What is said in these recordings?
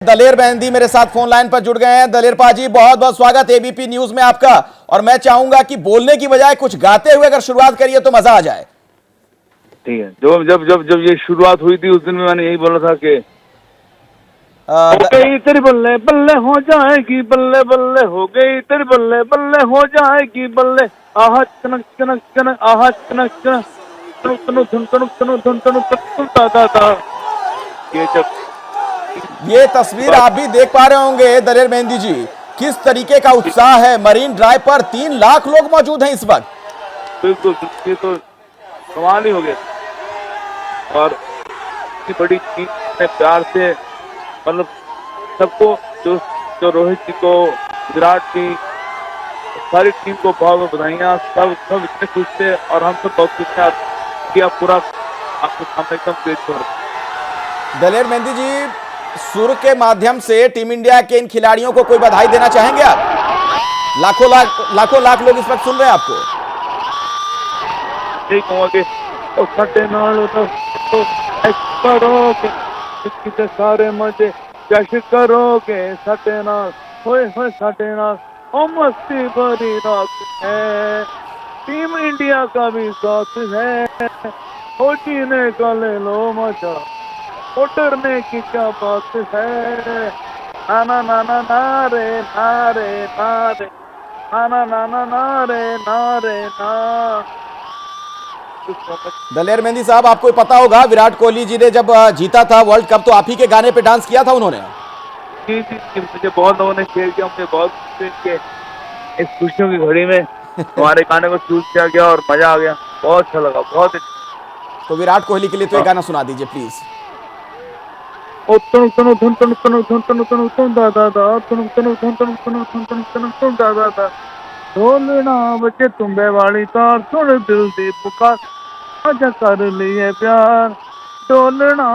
दलेर मेहंदी मेरे साथ phone line पर जुड़ गए हैं। दलेर पाजी, बहुत बहुत स्वागत एबीपी न्यूज में आपका। और मैं चाहूंगा कि बोलने की बजाय कुछ गाते हुए अगर शुरुआत करिए तो मजा आ जाए। ठीक है। जब जब जब जब ये शुरुआत हुई थी उस दिन में मैंने यही बोला था कि हो गई तेरी बल्ले बल्ले हो जाएगी, बल्ले बल्ले हो गई तेरी बल्ले बल्ले हो जाएगी, बल्ले आहा चनक चनक चनक, आहा चनक चनक तनु तनु धुन तनु तनु धुन तनु तनु ता। ये जब ये तस्वीर आप भी देख पा रहे होंगे दलेर मेहंदी जी, किस तरीके का उत्साह है। मरीन ड्राइव पर 3 लाख लोग मौजूद हैं इस वक्त। बिल्कुल ये तो कमाल ही हो गया। और इतनी बड़ी टीम ने प्यार से मतलब सबको जो रोहित जी को, विराट जी, सारी टीम को बहुत बहुत बधाइयाँ। सब इतने खुश थे और हम सब बहुत खुश थे कि आप पूरा आपको सामने एकदम पेश हो। दलेर मेहंदी जी, सुर के माध्यम से टीम इंडिया के इन खिलाड़ियों को कोई बधाई देना चाहेंगे आप? लाखों लाख लोग इस वक्त सुन रहे हैं आपको। यही कहूँगा कि सटे नाल तो करोगे सारे मजे, जश्न करोगे सटे नाल, होए होए सटे नाल, ओ मस्ती भरी रात है, टीम इंडिया का भी साथ है, ओ जीने का ले लो मजा, ओ डरने की क्या बात है, ना ना ना ना ना रे ना रे ना रे, ना ना ना ना ना रे ना रे ना। दलेर मेहंदी साहब, आपको पता होगा विराट कोहली जी ने जब जीता था वर्ल्ड कप तो आप ही के गाने पे डांस किया था उन्होंने। जी, मुझे बहुत लोगों ने शेयर किया, मुझे बहुत खुशी के इस खुशियों की घड़ी में हमारे गाने को चूज किया गया और मजा आ गया, बहुत अच्छा लगा, बहुत अच्छा। तो विराट कोहली के लिए तो ये गाना सुना दीजिए प्लीज। ओ तनु तनु धुन तनु तनु धुन तनु तनु धुन दा दा दा, तनु तनु धुन तनु तनु धुन तनु तनु धुन दा दा दा, ढोलना बचे तुम्बे वाली तार, सुन दिल दी पुकार, आजा कर लिए प्यार, ढोलना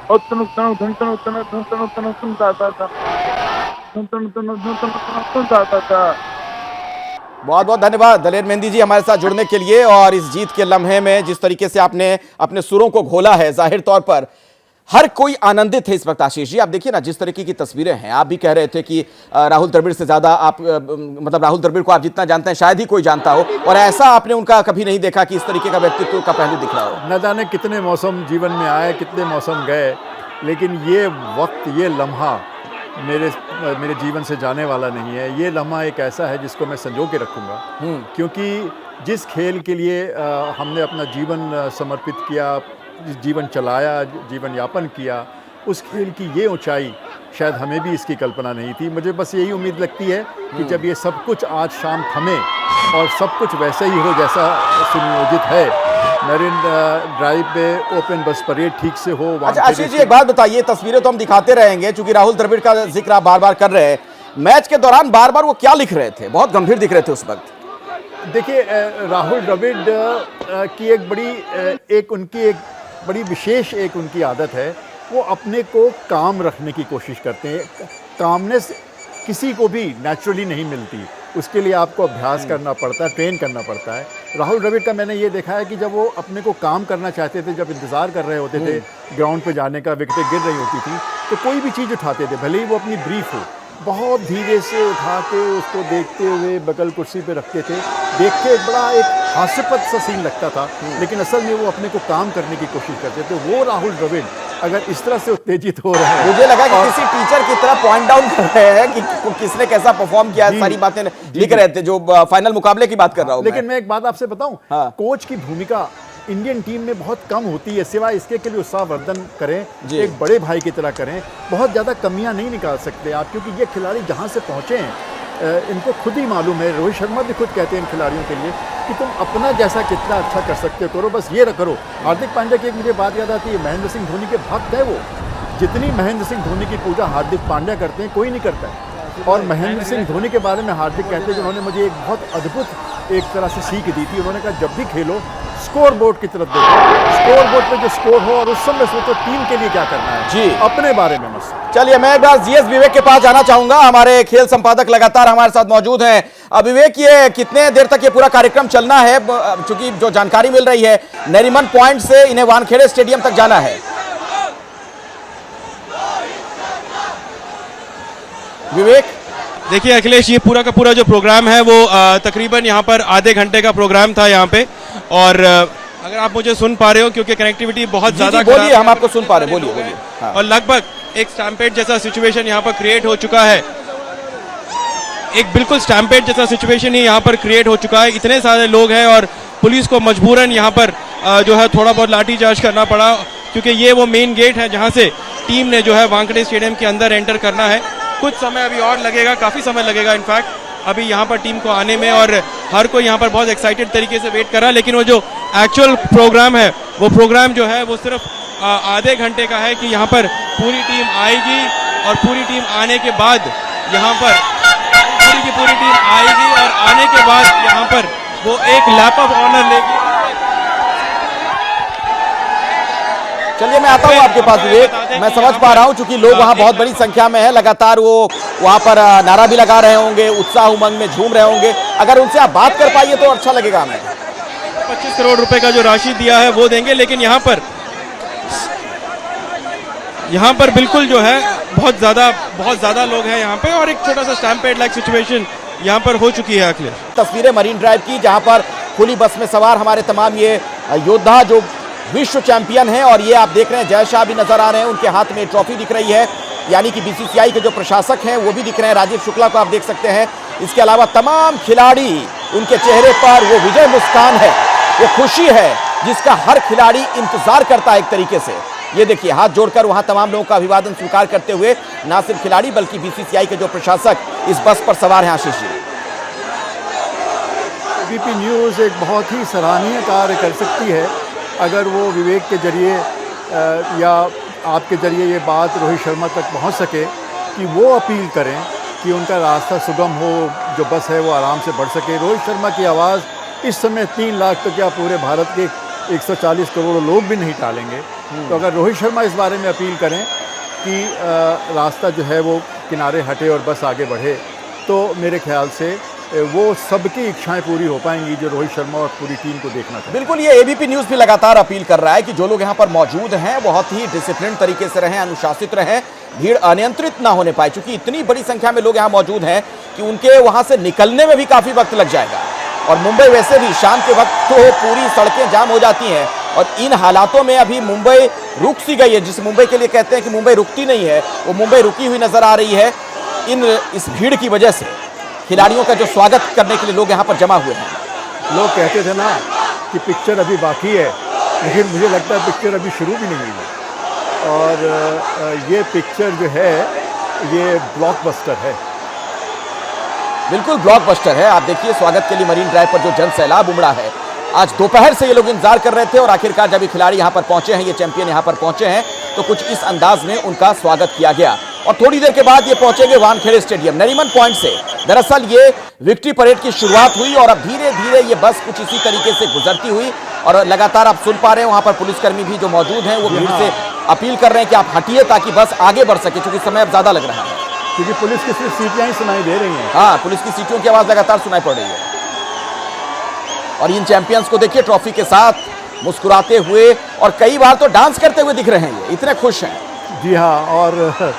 ओ तनु तनु धुन तनु तनु धुन तनु तनु धुन दा दा दा, धुन तनु तनु धुन तनु तनु धुन दा दा दा। बहुत बहुत धन्यवाद दलेर मेहंदी जी हमारे साथ जुड़ने के लिए। और इस जीत के लम्हे में जिस तरीके से आपने अपने सुरों को घोला है, जाहिर तौर पर हर कोई आनंदित है इस वक्त। आशीष जी, आप देखिए ना जिस तरीके की तस्वीरें हैं, आप भी कह रहे थे कि राहुल द्रविड़ से ज्यादा आप मतलब राहुल द्रविड़ को आप जितना जानते हैं शायद ही कोई जानता हो, और ऐसा आपने उनका कभी नहीं देखा कि इस तरीके का व्यक्तित्व का पहलू दिख रहा हो। न जाने कितने मौसम जीवन में आए, कितने मौसम गए, लेकिन ये वक्त, ये लम्हा मेरे जीवन से जाने वाला नहीं है। ये लम्हा एक ऐसा है जिसको मैं संजो के रखूँगा, क्योंकि जिस खेल के लिए हमने अपना जीवन समर्पित किया, जीवन चलाया, जीवन यापन किया, उस खेल की ये ऊंचाई शायद हमें भी इसकी कल्पना नहीं थी। मुझे बस यही उम्मीद लगती है कि जब ये सब कुछ आज शाम थमे और सब कुछ वैसे ही हो जैसा सुनियोजित है, मरीन ड्राइव पे ओपन बस परेड ठीक से हो। अच्छा आशीष जी, एक बात बताइए, तस्वीरें तो हम दिखाते रहेंगे, चूंकि राहुल द्रविड़ का जिक्र आप बार बार कर रहे हैं, मैच के दौरान बार बार वो क्या लिख रहे थे? बहुत गंभीर दिख रहे थे उस वक्त। देखिए, राहुल द्रविड़ की एक बड़ी विशेष उनकी आदत है, वो अपने को काम रखने की कोशिश करते हैं। कामनेस किसी को भी नेचुरली नहीं मिलती, उसके लिए आपको अभ्यास करना पड़ता है, ट्रेन करना पड़ता है। राहुल द्रविड़ का मैंने ये देखा है कि जब वो अपने को काम करना चाहते थे, जब इंतज़ार कर रहे होते थे ग्राउंड पे जाने का, विकेटें गिर रही होती थी, तो कोई भी चीज़ उठाते थे, भले ही वो अपनी ब्रीफ हो, बहुत धीरे से उठा के उसको देखते हुए बगल कुर्सी पे रखते थे। देख के बड़ा एक हास्यपद सा सीन लगता था, लेकिन असल में वो अपने को काम करने की कोशिश करते थे। वो राहुल द्रविड़ अगर इस तरह से उत्तेजित हो रहे हैं, मुझे लगा कि किसी टीचर की तरह पॉइंट डाउन कर रहे हैं कि किसने कैसा परफॉर्म किया, सारी बातें लिख रहे थे, जो फाइनल मुकाबले की बात कर रहा हूं। लेकिन मैं एक बात आपसे बताऊं, हाँ। कोच की भूमिका इंडियन टीम में बहुत कम होती है, सिवाय इसके के लिए उत्साहवर्धन करें, एक बड़े भाई की तरह करें। बहुत ज़्यादा कमियां नहीं निकाल सकते आप, क्योंकि ये खिलाड़ी जहां से पहुंचे हैं इनको खुद ही मालूम है। रोहित शर्मा भी खुद कहते हैं इन खिलाड़ियों के लिए कि तुम अपना जैसा कितना अच्छा कर सकते हो करो, बस ये करो। हार्दिक पांड्या की एक मुझे बात याद आती है, महेंद्र सिंह धोनी के भक्त है वो। जितनी महेंद्र सिंह धोनी की पूजा हार्दिक पांड्या करते हैं, कोई नहीं करता है। और महेंद्र सिंह धोनी के बारे में हार्दिक कहते हैं कि उन्होंने मुझे एक बहुत अद्भुत एक तरह से सीख दी थी। उन्होंने कहा, जब भी खेलो स्कोर बोर्ड की तरफ देखो, स्कोर बोर्ड पे जो स्कोर हो और उस समय सोचो टीम के लिए क्या करना है, जी अपने बारे में मत। चलिए, मैं एक बार जीएस विवेक के पास जाना चाहूंगा। हमारे खेल संपादक लगातार हमारे साथ मौजूद हैं। विवेक, ये कितने देर तक ये पूरा कार्यक्रम चलना है? चूंकि जो जानकारी मिल रही है, नरीमन पॉइंट से इन्हें वानखेड़े स्टेडियम तक जाना है। विवेक, देखिए अखिलेश, ये पूरा का पूरा जो प्रोग्राम है वो तकरीबन यहाँ पर आधे घंटे का प्रोग्राम था यहाँ पे। और अगर आप मुझे सुन पा रहे हो, क्योंकि कनेक्टिविटी बहुत ज़्यादा खराब बोलिए, हम आपको सुन पा रहे हैं, बोलिए बोलिए। हाँ। और लगभग एक स्टैम्पेड जैसा सिचुएशन यहाँ पर क्रिएट हो चुका है। एक बिल्कुल स्टैम्पेड जैसा सिचुएशन ही यहाँ पर क्रिएट हो चुका है। इतने सारे लोग हैं और पुलिस को मजबूरन यहाँ पर जो है थोड़ा बहुत लाठीचार्ज करना पड़ा, क्योंकि ये वो मेन गेट है जहाँ से टीम ने जो है वानखेड़े स्टेडियम के अंदर एंटर करना है। कुछ समय अभी और लगेगा, काफ़ी समय लगेगा इनफैक्ट अभी यहाँ पर टीम को आने में, और हर कोई यहाँ पर बहुत एक्साइटेड तरीके से वेट कर रहा है। लेकिन वो जो एक्चुअल प्रोग्राम है, वो प्रोग्राम जो है वो सिर्फ आधे घंटे का है कि यहाँ पर पूरी टीम आएगी और पूरी टीम आने के बाद यहाँ पर पूरी की पूरी टीम आएगी और आने के बाद यहाँ पर वो एक लैप ऑफ ऑनर लेगी। चलिए मैं आता हूं आपके पास विवेक, मैं समझ पा रहा हूं चूंकि लोग वहां बहुत बड़ी संख्या में है, लगातार वो वहां पर नारा भी लगा रहे होंगे, उत्साह उमंग में झूम रहे होंगे। अगर उनसे आप बात कर पाइए तो अच्छा लगेगा हमें। 25 करोड़ रुपए का जो राशि दिया है वो देंगे, लेकिन यहाँ पर बिल्कुल जो है बहुत ज्यादा लोग हैं यहाँ पे, और एक छोटा सा स्टैम्पेड लाइक सिचुएशन यहाँ पर हो चुकी है। अखिलेश, तस्वीरें मरीन ड्राइव की, जहां पर खुली बस में सवार हमारे तमाम ये योद्धा जो विश्व चैंपियन हैं, और ये आप देख रहे हैं जय शाह भी नजर आ रहे हैं, उनके हाथ में ट्रॉफी दिख रही है, यानी कि बीसीसीआई के जो प्रशासक हैं वो भी दिख रहे हैं, राजीव शुक्ला को आप देख सकते हैं। इसके अलावा तमाम खिलाड़ी, उनके चेहरे पर वो विजय मुस्कान है, वो खुशी है जिसका हर खिलाड़ी इंतजार करता है एक तरीके से। ये देखिए हाथ जोड़कर वहां तमाम लोगों का अभिवादन स्वीकार करते हुए ना सिर्फ खिलाड़ी बल्कि बीसीसीआई के जो प्रशासक इस बस पर सवार हैं। आशीष जी, एबीपी न्यूज़ एक बहुत ही सराहनीय कार्य कर सकती है अगर वो विवेक के जरिए या आपके जरिए ये बात रोहित शर्मा तक पहुंच सके कि वो अपील करें कि उनका रास्ता सुगम हो, जो बस है वो आराम से बढ़ सके। रोहित शर्मा की आवाज़ इस समय 3 लाख तो क्या पूरे भारत के 140 करोड़ लोग भी नहीं टालेंगे। तो अगर रोहित शर्मा इस बारे में अपील करें कि रास्ता जो है वो किनारे हटे और बस आगे बढ़े, तो मेरे ख्याल से वो सबकी इच्छाएं पूरी हो पाएंगी जो रोहित शर्मा और पूरी टीम को देखना चाहिए। बिल्कुल, ये एबीपी न्यूज़ भी लगातार अपील कर रहा है कि जो लोग यहाँ पर मौजूद हैं बहुत ही डिसिप्लिन तरीके से रहें, अनुशासित रहें, भीड़ अनियंत्रित ना होने पाए, क्योंकि इतनी बड़ी संख्या में लोग यहाँ मौजूद हैं कि उनके वहाँ से निकलने में भी काफ़ी वक्त लग जाएगा। और मुंबई वैसे भी शाम के वक्त तो पूरी सड़कें जाम हो जाती हैं, और इन हालातों में अभी मुंबई रुक सी गई है। जिस मुंबई के लिए कहते हैं कि मुंबई रुकती नहीं है, वो मुंबई रुकी हुई नजर आ रही है इस भीड़ की वजह से। खिलाड़ियों का जो स्वागत करने के लिए लोग यहाँ पर जमा हुए हैं। लोग कहते थे ना कि पिक्चर अभी बाकी है, लेकिन मुझे लगता है पिक्चर अभी शुरू भी नहीं हुई है, और ये पिक्चर जो है ये ब्लॉकबस्टर है। बिल्कुल ब्लॉकबस्टर है। आप देखिए स्वागत के लिए मरीन ड्राइव पर जो जन सैलाब उमड़ा है, आज दोपहर से ये लोग इंतजार कर रहे थे, और आखिरकार जब ये खिलाड़ी यहाँ पर पहुंचे हैं, ये चैंपियन यहाँ पर पहुंचे हैं, तो कुछ इस अंदाज में उनका स्वागत किया गया। और थोड़ी देर के बाद ये पहुंचेंगे वानखेड़े स्टेडियम नरीमन पॉइंट से। दरअसल ये विक्ट्री परेड की शुरुआत हुई, और अब धीरे धीरे ये बस कुछ इसी तरीके से गुजरती हुई, और लगातार आप सुन पा रहे हैं वहां पर पुलिसकर्मी भी जो मौजूद हैं वो भीड़ से अपील कर रहे हैं कि आप हटिए ताकि बस आगे बढ़ सके, क्योंकि समय अब ज्यादा लग रहा है, क्योंकि पुलिस की सिर्फ सीटियां ही सुनाई दे रही हैं। हाँ, पुलिस की सीटियों की आवाज लगातार सुनाई पड़ रही है। और इन चैंपियंस को देखिए ट्रॉफी के साथ मुस्कुराते हुए, और कई बार तो डांस करते हुए दिख रहे हैं, ये इतने खुश हैं। जी हाँ, और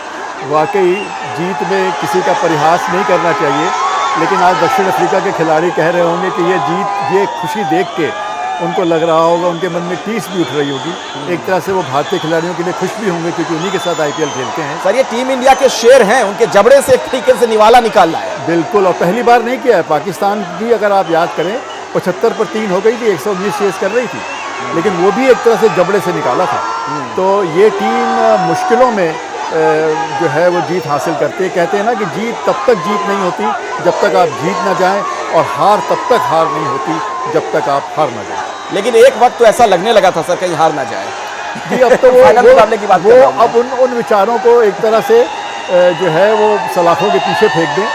वाकई जीत में किसी का परिहास नहीं करना चाहिए, लेकिन आज दक्षिण अफ्रीका के खिलाड़ी कह रहे होंगे कि ये जीत, ये खुशी देख के उनको लग रहा होगा, उनके मन में टीस भी उठ रही होगी। एक तरह से वो भारतीय खिलाड़ियों के लिए खुश भी होंगे, क्योंकि उन्हीं के साथ आईपीएल खेलते हैं। सर, ये टीम इंडिया के शेर हैं, उनके जबड़े से एक तरीके से निवाला निकालना है। बिल्कुल, और पहली बार नहीं किया है। पाकिस्तान भी अगर आप याद करें 75 पर 3 हो गई थी, 119 चेस कर रही थी, लेकिन वो भी एक तरह से जबड़े से निकाला था। तो ये टीम मुश्किलों में जो है वो जीत हासिल करते हैं। कहते हैं ना कि जीत तब तक जीत नहीं होती जब तक आप जीत ना जाएं, और हार तब तक हार नहीं होती जब तक आप हार ना जाएं। लेकिन एक वक्त तो ऐसा लगने लगा था सर कहीं हार ना जाए। जी, अब तो वो अब उन विचारों को एक तरह से जो है वो सलाखों के पीछे फेंक दें,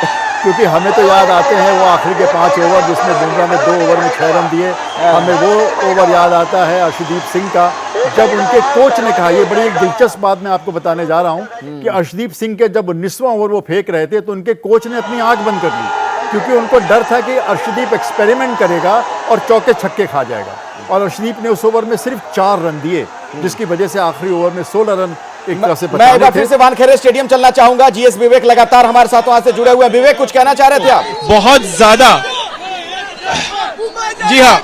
क्योंकि हमें तो याद आते हैं वो आखिरी के 5 ओवर जिसमें बुमराह ने 2 ओवर में 6 रन दिए। हमें वो ओवर याद आता है अर्शदीप सिंह का, जब उनके कोच ने कहा, ये बड़ी एक दिलचस्प बात मैं आपको बताने जा रहा हूँ कि अर्शदीप सिंह के जब 19वां ओवर वो फेंक रहे थे तो उनके कोच ने अपनी आंख बंद कर ली, क्योंकि उनको डर था कि अर्शदीप एक्सपेरिमेंट करेगा और चौके छक्के खा जाएगा। और अर्शदीप ने उस ओवर में सिर्फ 4 रन दिए, जिसकी वजह से आखिरी ओवर में 16 रन एक तरह से मैं एक बार बचाने फिर थे। से वानखेड़े स्टेडियम चलना चाहूंगा। जीएस विवेक लगातार हमारे साथ वहां से जुड़े हुए हैं। विवेक, कुछ कहना चाह रहे थे आप? बहुत ज्यादा, जी हाँ,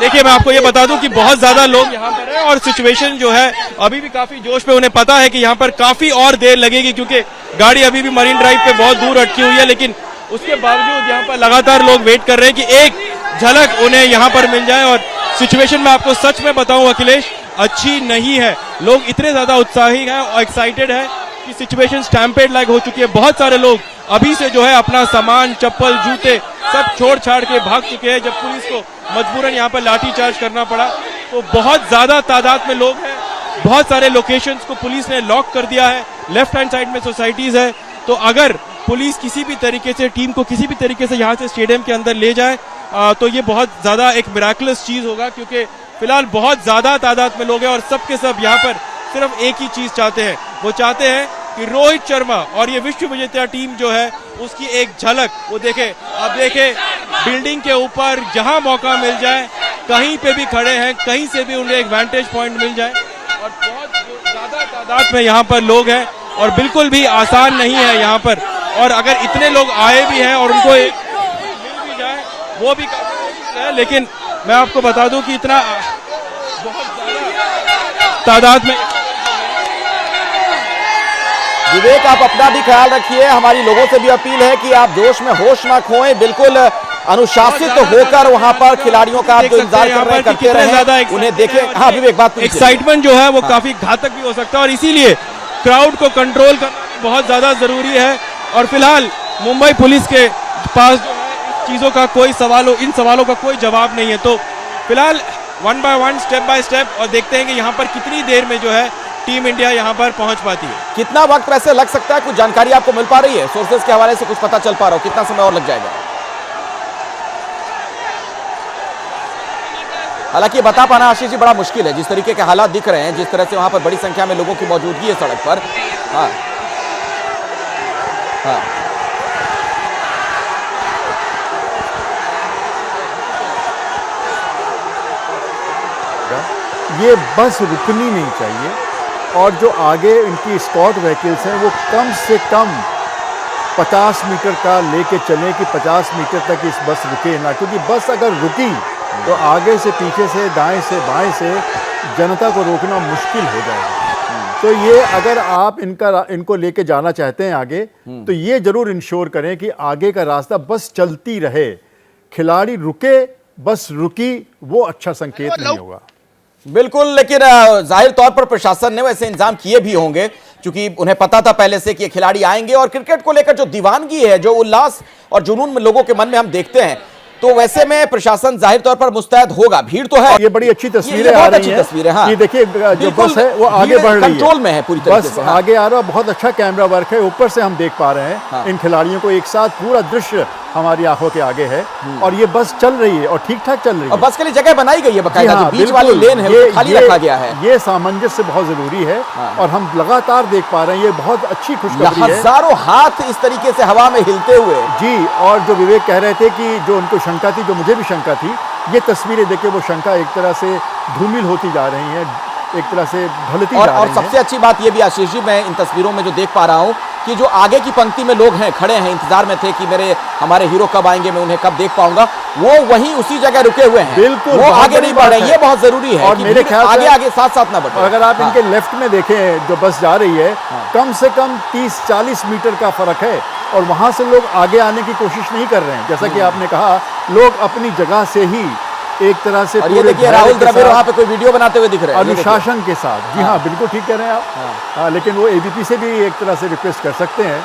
देखिए मैं आपको ये बता दूं कि बहुत ज्यादा लोग यहाँ पर हैं और सिचुएशन जो है अभी भी काफी जोश पे। उन्हें पता है कि यहाँ पर काफी और देर लगेगी क्योंकि गाड़ी अभी भी मरीन ड्राइव पे बहुत दूर अटकी हुई है, लेकिन उसके बावजूद यहाँ पर लगातार लोग वेट कर रहे हैं कि एक झलक उन्हें यहाँ पर मिल जाए। और सिचुएशन में आपको सच में बताऊं अखिलेश, अच्छी नहीं है। लोग इतने ज्यादा उत्साही हैं और एक्साइटेड है कि सिचुएशन स्टैम्पेड लाइक हो चुकी है। बहुत सारे लोग अभी से जो है अपना सामान, चप्पल, जूते सब छोड़ छाड़ के भाग चुके हैं जब पुलिस को मजबूरन यहाँ पर लाठीचार्ज करना पड़ा। तो बहुत ज्यादा तादाद में लोग हैं। बहुत सारे लोकेशंस को पुलिस ने लॉक कर दिया है। लेफ्ट हैंड साइड में सोसाइटीज है, तो अगर पुलिस किसी भी तरीके से टीम को किसी भी तरीके से यहाँ से स्टेडियम के अंदर ले जाए तो ये बहुत ज्यादा एक मिराकुलस चीज होगा, क्योंकि फिलहाल बहुत ज्यादा तादाद में लोग हैं और सबके सब यहाँ पर सिर्फ एक ही चीज चाहते हैं। वो चाहते हैं कि रोहित शर्मा और ये विश्व विजेता टीम जो है उसकी एक झलक वो देखे। अब देखे बिल्डिंग के ऊपर जहां मौका मिल जाए कहीं पे भी खड़े हैं, कहीं से भी उन्हें एक वेंटेज पॉइंट मिल जाए। और बहुत ज्यादा तादाद में यहाँ पर लोग हैं और बिल्कुल भी आसान नहीं है यहाँ पर। और अगर इतने लोग आए भी हैं और उनको एक मिल भी जाए वो भी काफी मुश्किल है। लेकिन मैं आपको बता दूं कि इतना बहुत ज्यादा तादाद में। विवेक, आप अपना भी ख्याल रखिए। हमारी लोगों से भी अपील है कि आप जोश में होश ना खोएं, बिल्कुल अनुशासित होकर वहां पर खिलाड़ियों का आप जो इंतजार कर रहे हैं करते रहें, उन्हें देखें। हाँ विवेक, बात पूरी कीजिए। एक्साइटमेंट जो है वो काफी घातक भी हो सकता है और इसीलिए क्राउड को कंट्रोल करना बहुत ज्यादा जरूरी है। और फिलहाल मुंबई पुलिस के पास जो है इन चीजों का कोई इन सवालों का कोई जवाब नहीं है। तो फिलहाल one by one, step by step, और देखते हैं कि यहाँ पर कितनी देर में जो है टीम इंडिया यहाँ पर पहुंच पाती है। कितना वक्त वैसे लग सकता है? कुछ जानकारी आपको मिल पा रही है? सोर्सेज के हवाले से कुछ पता चल पा रहा हो? कितना समय और लग जाएगा? हालांकि ये बता पाना आशीष जी बड़ा मुश्किल है, जिस तरीके के हालात दिख रहे हैं, जिस तरह से वहां पर बड़ी संख्या में लोगों की मौजूदगी है सड़क पर। हाँ हाँ, ये बस रुकनी नहीं चाहिए और जो आगे इनकी स्कॉट व्हीकल्स हैं वो कम से कम 50 मीटर का लेके चलें कि 50 मीटर तक इस बस रुके ना, क्योंकि बस अगर रुकी तो आगे से, पीछे से, दाएं से, बाएं से जनता को रोकना मुश्किल हो जाएगा। तो ये अगर आप इनको लेके जाना चाहते हैं आगे, तो ये जरूर इंश्योर करें कि आगे का रास्ता बस चलती रहे। खिलाड़ी रुके, बस रुकी, वो अच्छा संकेत नहीं होगा। बिल्कुल, लेकिन जाहिर तौर पर प्रशासन ने वैसे इंतजाम किए भी होंगे, क्योंकि उन्हें पता था पहले से कि ये खिलाड़ी आएंगे। और क्रिकेट को लेकर जो दीवानगी है, जो उल्लास और जुनून में लोगों के मन में हम देखते हैं, तो वैसे में प्रशासन जाहिर तौर पर मुस्तैद होगा। भीड़ तो है, ये बड़ी अच्छी तस्वीरें बहुत आ अच्छी रही हैं। तस्वीरें। हाँ, ये देखिए जो बस है वो आगे बढ़ रही है, कंट्रोल में है पूरी तरीके बस से। हाँ। आगे आ रहा है, बहुत अच्छा कैमरा वर्क है, ऊपर से हम देख पा रहे हैं। हाँ। इन खिलाड़ियों को एक साथ, पूरा दृश्य हमारी आंखों के आगे है और ये बस चल रही है और ठीक ठाक चल रही और है। बस के लिए जगह बनाई गई है बकायदा, हाँ, जो बीच वाली लेन है उसको खाली रखा गया है। ये सामंजस्य बहुत जरूरी है और हम लगातार देख पा रहे हैं, ये बहुत अच्छी खुशखबरी है। हजारों हाथ इस तरीके से हवा में हिलते हुए। जी, और जो विवेक कह रहे थे कि जो उनको शंका थी, जो मुझे भी शंका थी, ये तस्वीरें देख के वो शंका एक तरह से धूमिल होती जा रही है, एक तरह से ढलती जा रही और है। सबसे अच्छी बात ये भी आशीष जी, मैं इन तस्वीरों में जो देख पा रहा हूं कि जो आगे की पंक्ति में लोग हैं, खड़े हैं, इंतजार में थे कि हमारे हीरो कब आएंगे, मैं उन्हें कब देख पाऊंगा, वो वहीं उसी जगह रुके हुए हैं। बिल्कुल, वो आगे नहीं बढ़ रहे हैं। ये बहुत जरूरी है और कि मेरे ख्याल से आगे आगे साथ साथ ना बढ़े। और अगर आप इनके लेफ्ट में देखें, जो बस जा रही है, कम से कम 30-40 मीटर का फर्क है और वहां से लोग आगे आने की कोशिश नहीं कर रहे हैं। जैसा कि आपने कहा, लोग अपनी जगह से ही एक तरह से, और ये देखिए राहुल द्रविड़ वहां पे कोई वीडियो बनाते हुए दिख रहे हैं अनुशासन के साथ। जी हाँ, बिल्कुल ठीक कह रहे हैं आप। लेकिन वो एबीपी से भी एक तरह से रिक्वेस्ट कर सकते हैं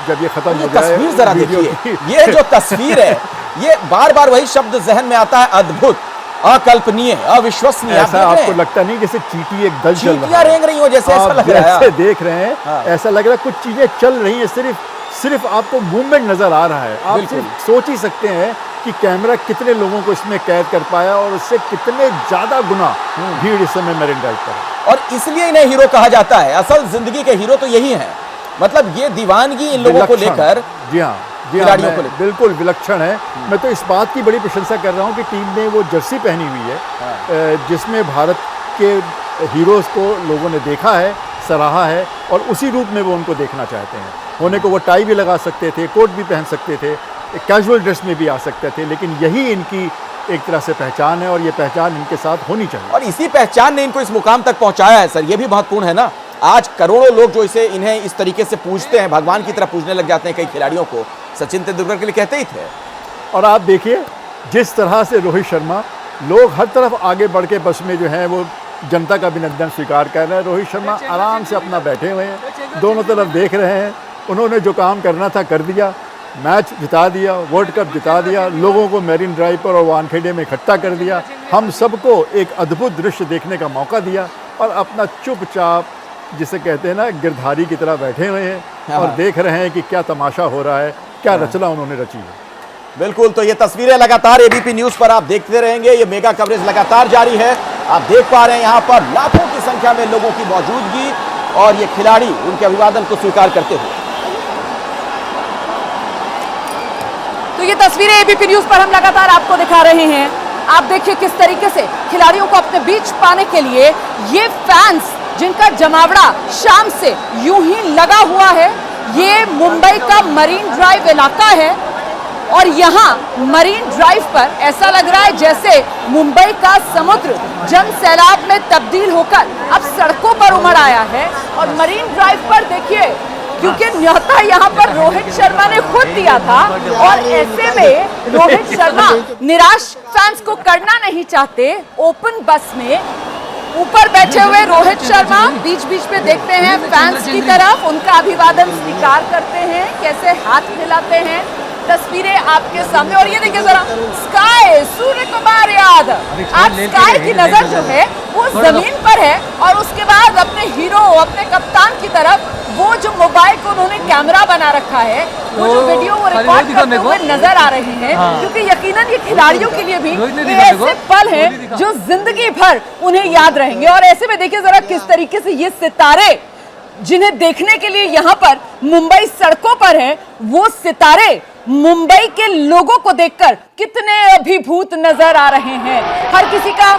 जब ये खत्म हो जाए। तस्वीर जरा देखिए, ये जो तस्वीर है, ये बार बार वही शब्द जहन में आता है, अद्भुत, अकल्पनीय, अविश्वसनीय। ऐसा आपको लगता नहीं जैसे चींटी एक दल चल रहा है, रेंग रही हो जैसे, ऐसा लग रहा है। जैसे देख रहे हैं ऐसा लग रहा है कुछ चीजें चल रही हैं, सिर्फ आपको मूवमेंट नजर आ रहा है। आप सिर्फ सोच ही सकते हैं कि कैमरा कितने लोगों को इसमें कैद कर पाया और उससे कितने ज्यादा गुना भीड़ इस समय मरीन ड्राइव पर है। और इसलिए इन्हें हीरो कहा जाता है। असल जिंदगी के हीरो तो यही हैं। मतलब ये दीवानगी इन लोगों को लेकर, जी हाँ, खिलाड़ियों को लेकर बिल्कुल विलक्षण है। मैं तो इस बात की बड़ी प्रशंसा कर रहा हूँ कि टीम ने वो जर्सी पहनी हुई है जिसमें भारत के हीरोज़ को लोगों ने देखा है, सराहा है और उसी रूप में वो उनको देखना चाहते हैं। होने को वो टाई भी लगा सकते थे, कोट भी पहन सकते थे, कैजुअल ड्रेस में भी आ सकते थे, लेकिन यही इनकी एक तरह से पहचान है और ये पहचान इनके साथ होनी चाहिए। और इसी पहचान ने इनको इस मुकाम तक पहुंचाया है सर, ये भी महत्वपूर्ण है ना। आज करोड़ों लोग जो इन्हें इस तरीके से पूजते हैं, भगवान की तरह पूजने लग जाते हैं कई खिलाड़ियों को, सचिन तेंदुलकर के लिए कहते ही थे। और आप देखिए जिस तरह से रोहित शर्मा, लोग हर तरफ आगे बढ़ के बस में जो है वो जनता का अभिनंदन स्वीकार कर रहे हैं। रोहित शर्मा आराम से अपना बैठे हुए हैं, दोनों तरफ देख रहे हैं। उन्होंने जो काम करना था कर दिया, मैच जिता दिया, वर्ल्ड कप जिता दिया, लोगों को मैरिन ड्राइव पर और वानखेड़े में इकट्ठा कर दिया, हम सबको एक अद्भुत दृश्य देखने का मौका दिया और अपना चुपचाप, जिसे कहते हैं ना, गिरधारी की तरह बैठे हुए हैं और देख रहे हैं कि क्या तमाशा हो रहा है, क्या रचना उन्होंने रची है। बिल्कुल, तो ये तस्वीरें लगातार एबीपी न्यूज पर आप देखते रहेंगे, ये मेगा कवरेज लगातार जारी है। आप देख पा रहे हैं यहाँ पर लाखों की संख्या में लोगों की मौजूदगी और ये खिलाड़ी उनके अभिवादन को स्वीकार करते हुए। तो ये तस्वीरें एबीपी न्यूज पर हम लगातार आपको दिखा रहे हैं। आप देखिए किस तरीके से खिलाड़ियों को अपने बीच पाने के लिए ये फैंस, जिनका जमावड़ा शाम से यूं ही लगा हुआ है। ये मुंबई का मरीन ड्राइव इलाका है और यहाँ मरीन ड्राइव पर ऐसा लग रहा है जैसे मुंबई का समुद्र जन सैलाब में तब्दील होकर अब सड़कों पर उमड़ आया है। और मरीन ड्राइव पर देखिए, क्योंकि न्योता यहाँ पर रोहित शर्मा ने खुद दिया था और ऐसे में रोहित शर्मा निराश फैंस को करना नहीं चाहते। ओपन बस में ऊपर बैठे हुए रोहित शर्मा बीच बीच में देखते हैं फैंस की तरफ, उनका अभिवादन स्वीकार करते हैं, कैसे हाथ हिलाते हैं। तस्वीरें आपके सामने। और ये देखिए जरा, स्काई, सूर्य कुमार यादव, आज स्काई की नजर जो है वो जमीन पर है और उसके बाद अपने हीरो, अपने कप्तान की तरफ वो जो मोबाइल को उन्होंने कैमरा बना रखा है, वो जो वीडियो वो रिकॉर्ड करते हुए नजर आ रहे हैं। क्योंकि यकीनन ये खिलाड़ियों के लिए भी ये ऐसे पल हैं जो जिंदगी भर उन्हें याद रहेंगे। और ऐसे में देखिए जरा किस तरीके से ये सितारे, जिन्हें देखने के लिए यहाँ पर मुंबई सड़कों पर है, वो सितारे मुंबई के लोगों को देखकर कितने अभिभूत नजर आ रहे हैं। हर किसी का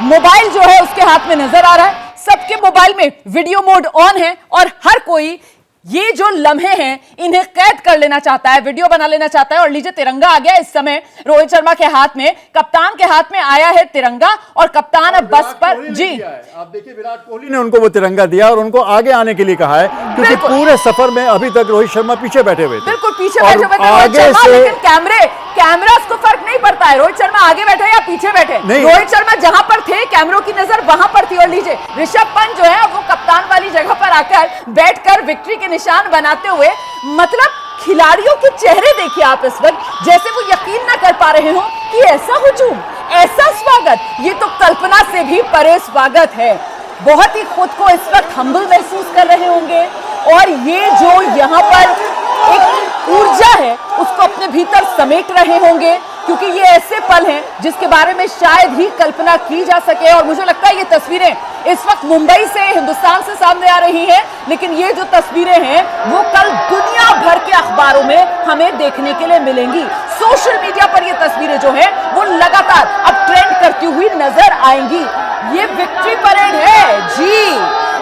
मोबाइल जो है उसके हाथ में नजर आ रहा है, सबके मोबाइल में वीडियो मोड ऑन है और हर कोई ये जो लम्हे हैं इन्हें कैद कर लेना चाहता है, वीडियो बना लेना चाहता है। और लीजिए तिरंगा आ गया इस समय रोहित शर्मा के हाथ में, कप्तान के हाथ में आया है तिरंगा और कप्तान अब बस पर। जी आप देखिए, विराट कोहली ने उनको वो तिरंगा दिया और उनको आगे आने के लिए कहा है, क्योंकि पूरे सफर में अभी तक रोहित शर्मा पीछे बैठे हुए थे। बिल्कुल पीछे बैठे हुए थे रोहित शर्मा, लेकिन कैमरा को फर्क नहीं पड़ता है रोहित शर्मा आगे बैठे या पीछे बैठे। रोहित शर्मा जहां पर थे कैमरों की नजर वहां पर थी। और लीजिए ऋषभ पंत जो है वो कप्तान वाली जगह पर आकर बैठकर विक्ट्री के निशान बनाते हुए, मतलब खिलाड़ियों के चेहरे देखिए आप इस वक्त, जैसे वो यकीन ना कर पा रहे हो कि ऐसा हुजूम, ऐसा स्वागत, ये तो कल्पना से भी परे स्वागत है। बहुत ही खुद को इस वक्त हम्बल महसूस कर रहे होंगे और ये जो यहाँ पर एक ऊर्जा है उसको अपने भीतर समेट रहे होंगे, क्योंकि ये ऐसे पल हैं जिसके बारे में शायद ही कल्पना की जा सके। और मुझे लगता है ये तस्वीरें इस वक्त मुंबई से, हिंदुस्तान से सामने आ रही हैं, लेकिन ये जो तस्वीरें हैं वो कल दुनिया भर के अखबारों में हमें देखने के लिए मिलेंगी। सोशल मीडिया पर ये तस्वीरें जो है वो लगातार अब ट्रेंड करती हुई नजर आएंगी। ये विक्ट्री परेड है जी,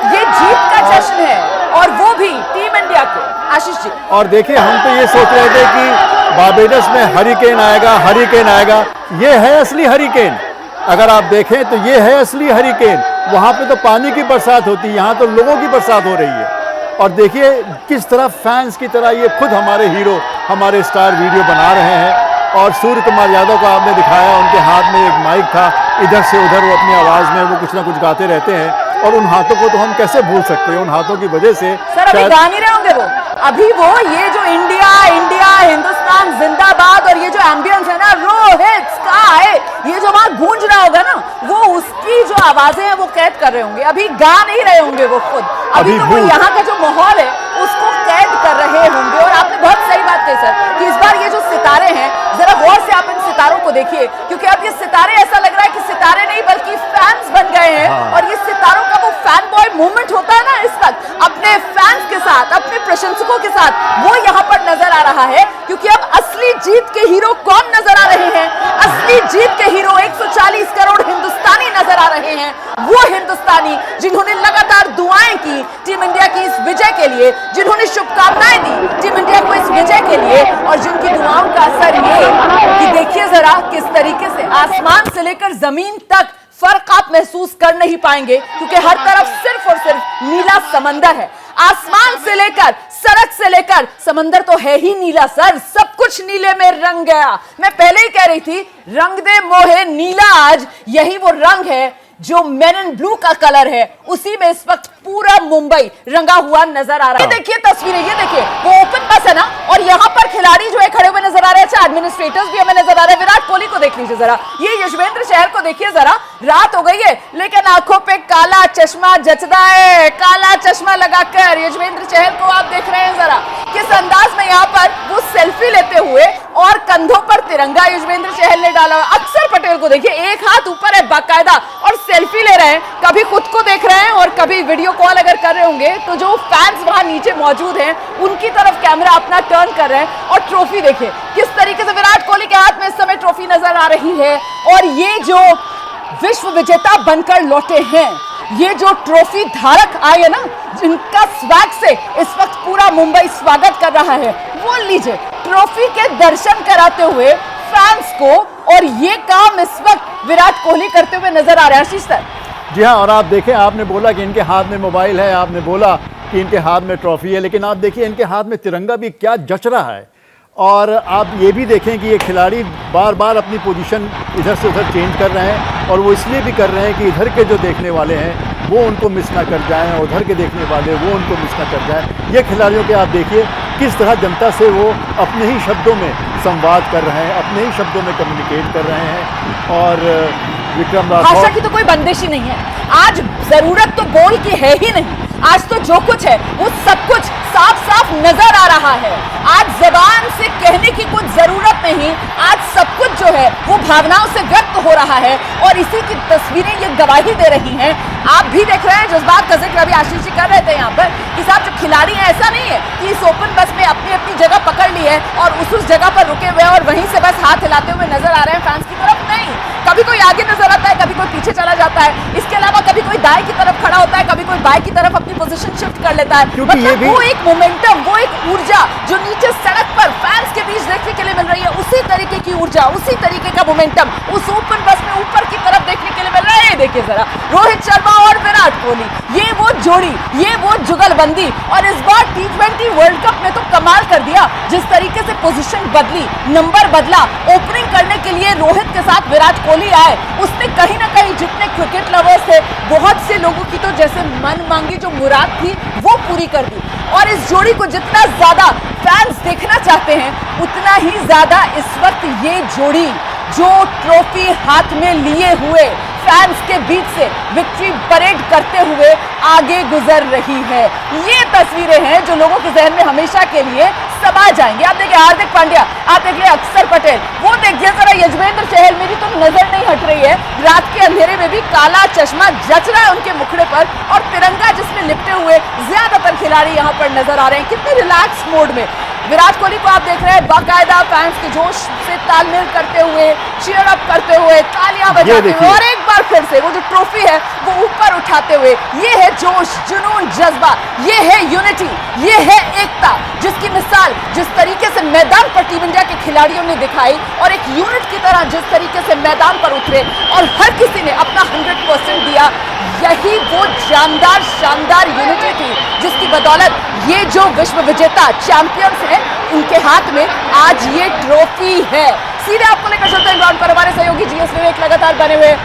ये जीत का जश्न है और वो भी टीम इंडिया के। आशीष जी, और देखिए हम तो ये सोच रहे थे कि बारबेडस में हरिकेन आएगा, हरिकेन आएगा, ये है असली हरिकेन। अगर आप देखें तो ये है असली हरिकेन। वहाँ पे तो पानी की बरसात होती है, यहाँ तो लोगों की बरसात हो रही है। और देखिए किस तरह फैंस की तरह ये खुद हमारे हीरो, हमारे स्टार वीडियो बना रहे हैं। और सूर्य कुमार यादव को आपने दिखाया, उनके हाथ में एक माइक था, इधर से उधर वो अपनी आवाज़ में वो कुछ ना कुछ गाते रहते हैं। और उन हाथों को तो हम कैसे भूल सकते हैं, उन हाथों की वजह से। सर अभी गा नहीं रहे होंगे वो, अभी वो ये जो इंडिया इंडिया हिंदुस्तान जिंदाबाद और ये जो एम्बियंस है ना, रोहित स्काई, ये जो वहां गूंज रहा होगा ना, वो उसकी जो आवाजें हैं वो कैद कर रहे होंगे। अभी गा नहीं रहे होंगे वो खुद, अभी तो वो यहाँ का जो माहौल है उसको कैद कर रहे होंगे। और आपने बहुत सही बात कही सर कि इस बार ये जो सितारे हैं, जरा गौर से आप इन सितारों को देखिए, क्योंकि अब ये सितारे ऐसा लग रहा है कि सितारे नहीं बल्कि फैंस बन गए हैं। और ये सितारों का वो फैन बॉय मूवमेंट होता है ना इस वक्त, अपने फैंस के साथ, अपने प्रशंसकों के साथ, वो यहाँ पर नजर आ रहा है। क्योंकि अब असली जीत के हीरो कौन नजर आ रहे हैं? असली जीत के हीरो 140 करोड़ हिंदुस्तानी नजर आ रहे हैं। वो हिंदुस्तानी इंडिया की इस विजय के लिए, जिन्होंने शुभकामनाएं दी टीम इंडिया को इस विजय के लिए, और जिनकी दुआओं का असर ये कि देखिए जरा किस तरीके से आसमान से लेकर जमीन तक फर्क आप महसूस कर नहीं पाएंगे, क्योंकि हर तरफ सिर्फ और सिर्फ नीला समंदर है। आसमान से लेकर, सड़क से लेकर, समंदर तो है ही नीला सर, सब कुछ नीले में रंग गया। मैं पहले ही कह रही थी, रंग दे मोहे नीला आज, यही वो रंग है जो मेन इन ब्लू का कलर है, उसी में इस वक्त पूरा मुंबई रंगा हुआ नजर आ रहा है। ये देखिए तस्वीरें, ये देखिए वो ओपन बस है ना, और यहाँ पर खिलाड़ी जो है खड़े हुए नजर आ रहे हैं, अच्छा एडमिनिस्ट्रेटर्स भी हमें नजर आ रहे हैं। विराट कोहली को देख लीजिए जरा, ये यशवेंद्र चहल को देखिए जरा, रात हो गई है लेकिन आंखों पे काला चश्मा जचदा है, काला चश्मा लगाकर यशवेंद्र चहल को आप देख रहे हैं जरा किस अंदाज में यहाँ पर वो सेल्फी लेते हुए, और कंधों पर तिरंगा यशवेंद्र चहल ने डाला। अक्षर पटेल को देखिए, एक हाथ ऊपर है बाकायदा और सेल्फी ले रहे हैं, कभी खुद को देख रहे हैं और कभी वीडियो कॉल अगर कर रहे होंगे तो जो फैंस वहां नीचे मौजूद हैं उनकी तरफ कैमरा अपना टर्न कर रहे हैं। और ट्रॉफी देखिए किस तरीके से विराट कोहली के हाथ में इस समय ट्रॉफी नजर आ रही है, और ये जो विश्व विजेता बनकर लौटे हैं, ये जो ट्रॉफी धारक आए हैं ना, जिनका स्वैग से इस वक्त पूरा मुंबई स्वागत कर रहा है, वो लीजिए ट्रॉफी के दर्शन कराते हुए फैंस को, और ये काम इस वक्त विराट कोहली करते हुए नजर आ रहे हैं। आशीष सर। जी हाँ, और आप देखें, आपने बोला कि इनके हाथ में मोबाइल है, आपने बोला कि इनके हाथ में ट्रॉफी है, लेकिन आप देखिए इनके हाथ में तिरंगा भी क्या जच रहा है। और आप ये भी देखें कि ये खिलाड़ी बार बार अपनी पोजीशन इधर से उधर चेंज कर रहे हैं, और वो इसलिए भी कर रहे हैं कि इधर के जो देखने वाले हैं वो उनको मिस ना कर जाएं, और उधर के देखने वाले वो उनको मिस ना कर जाएं। ये खिलाड़ियों के आप देखिए किस तरह जनता से वो अपने ही शब्दों में संवाद कर रहे हैं, अपने ही शब्दों में कम्युनिकेट कर रहे हैं। और विक्रम भाषा राठौर की तो कोई बंदिश ही नहीं है, आज जरूरत तो बोल की है ही नहीं, आज तो जो कुछ है वो सब कुछ साफ साफ नजर आ रहा है। आज जबान से कहने की कुछ जरूरत नहीं, आज सब कुछ जो है वो भावनाओं से व्यक्त हो रहा है, और इसी की तस्वीरें ये गवाही दे रही हैं। आप भी देख रहे हैं, जज्बात का जिक्र अभी आशीष जी कर रहे थे यहाँ पर कि साहब जो खिलाड़ी हैं, ऐसा नहीं है कि इस ओपन बस में अपनी अपनी जगह पकड़ ली है और उस जगह पर रुके हुए हैं और वहीं से बस हाथ हिलाते हुए नजर आ रहे हैं फैंस की तरफ, नहीं, कभी कोई आगे नजर आता है, कभी कोई पीछे चला जाता है, इसके अलावा कभी कोई दाएं की तरफ खड़ा होता है, कभी कोई बाएं की तरफ अपनी पोजीशन शिफ्ट कर लेता है। मतलब वो एक मोमेंटम, वो एक ऊर्जा जो नीचे सड़क पर फैंस के बीच देखने के लिए मिल रही है, उसी तरीके की ऊर्जा, उसी तरीके का मोमेंटम उस ओपन बस में ऊपर की तरफ देखने के लिए मिल रहा है। देखिए जरा रोहित शर्मा और विराट कोहली, ये वो जोड़ी, ये वो जुगलबंदी, और इस बार T20 वर्ल्ड कप में तो कमाल कर दिया, जिस तरीके से पोजीशन बदली, नंबर बदला, ओपनिंग करने के लिए रोहित के साथ विराट कोहली आए, उसने कहीं ना कहीं जितने क्रिकेट लवर्स थे, बहुत से लोगों की तो जैसे मन मांगी जो मुराद थी वो पूरी कर दी। और इस जोड़ी को जितना ज्यादा फैंस देखना चाहते हैं, उतना ही ज्यादा इस वक्त ये जोड़ी जो ट्रॉफी हाथ में लिए हुए फैंस के बीच से विक्ट्री परेड करते हुए आगे गुजर रही है। ये तस्वीरें हैं जो लोगों के जहन में हमेशा के लिए समा जाएंगे। आप देखिए हार्दिक पांड्या, आप देखिए अक्षर पटेल, वो देखिए जरा यजवेंद्र चहल, मेरी तो नजर नहीं हट रही है, रात के अंधेरे में भी काला चश्मा जच रहा है उनके मुखड़े पर, और तिरंगा जिसमें लिपटे हुए ज्यादातर खिलाड़ी यहाँ पर नजर आ रहे हैं कितने रिलैक्स मोड में। विराट कोहली को आप देख रहे हैं बाकायदा फैंस के जोश से तालमेल करते हुए, चीयर अप करते हुए, तालियां बजाते हुए, और एक बार फिर से वो जो ट्रॉफी है वो ऊपर उठाते हुए। ये है जोश, जुनून, जज्बा, ये है यूनिटी, ये है एकता, जिसकी मिसाल जिस तरीके से मैदान पर टीम इंडिया के खिलाड़ियों ने दिखाई, और एक यूनिट की तरह जिस तरीके से मैदान पर उतरे और हर किसी ने अपना 100% दिया, यही वो जानदार शानदार यूनिटी थी जिसकी बदौलत ये जो विश्व विजेता चैंपियंस हैं, उनके हाथ में आज ये ट्रॉफी है। सीधे आपको लेकर चलते हैं ग्राउंड पर, हमारे सहयोगी जीएस विवेक लगातार बने हुए।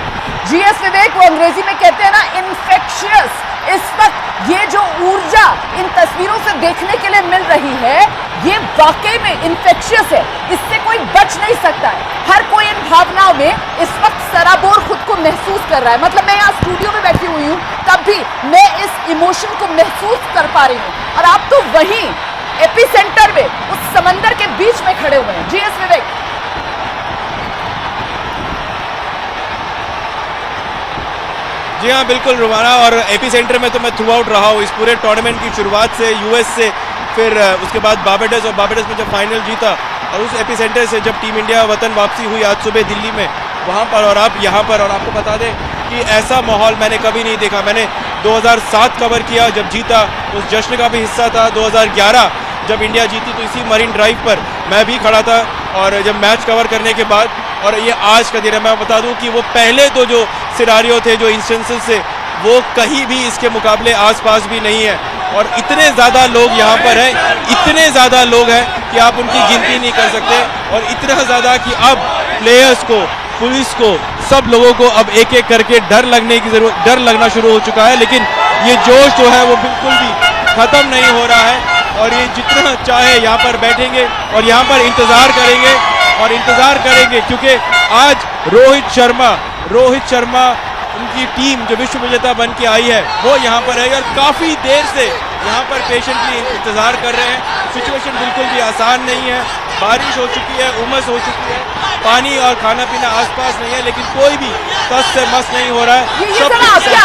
जीएस विवेक, वो अंग्रेजी में कहते हैं ना इन्फेक्शियस, इस वक्त ये जो ऊर्जा इन तस्वीरों से देखने के लिए मिल रही है, ये वाकई में इन्फेक्शियस है, इससे कोई बच नहीं सकता है। हर कोई इन भावनाओं में इस वक्त सराबोर खुद को महसूस कर रहा है। मतलब मैं यहाँ स्टूडियो में बैठी हुई हूँ, तब भी मैं इस इमोशन को महसूस कर पा रही हूँ, और आप तो वहीं एपिसेंटर में उस समंदर के बीच में खड़े हुए हैं। जीएस विवेक। जी हाँ, बिल्कुल रुमाना, और एपीसेंटर में तो मैं थ्रू आउट रहा हूँ इस पूरे टूर्नामेंट की शुरुआत से, यूएस से, फिर उसके बाद बारबाडोस, और बारबाडोस में जब फाइनल जीता, और उस एपीसेंटर से जब टीम इंडिया वतन वापसी हुई आज सुबह दिल्ली में, वहाँ पर, और आप यहाँ पर। और आपको बता दें कि ऐसा माहौल मैंने कभी नहीं देखा। मैंने 2007 कवर किया जब जीता, उस जश्न का भी हिस्सा था। 2011 जब इंडिया जीती तो इसी मरीन ड्राइव पर मैं भी खड़ा था, और जब मैच कवर करने के बाद, और ये आज का दिन है, मैं बता दूं कि वो पहले तो जो सिनारियो थे, जो इंस्टेंसेस थे, वो कहीं भी इसके मुकाबले आसपास भी नहीं है। और इतने ज़्यादा लोग यहाँ पर हैं, इतने ज़्यादा लोग हैं कि आप उनकी गिनती नहीं कर सकते, और इतना ज़्यादा कि अब प्लेयर्स को, पुलिस को, सब लोगों को अब एक एक करके डर लगना शुरू हो चुका है। लेकिन ये जोश जो है वो बिल्कुल भी ख़त्म नहीं हो रहा है, और ये जितना चाहे यहाँ पर बैठेंगे और यहाँ पर इंतज़ार करेंगे क्योंकि आज रोहित शर्मा उनकी टीम जो विश्व विजेता बन के आई है वो यहाँ पर है, और काफ़ी देर से यहाँ पर पेशेंटली इंतज़ार कर रहे हैं। सिचुएशन बिल्कुल भी आसान नहीं है, बारिश हो चुकी है, उमस हो चुकी है, पानी और खाना पीना आसपास नहीं है, लेकिन कोई भी तस से मस नहीं हो रहा है। ये जरा आपके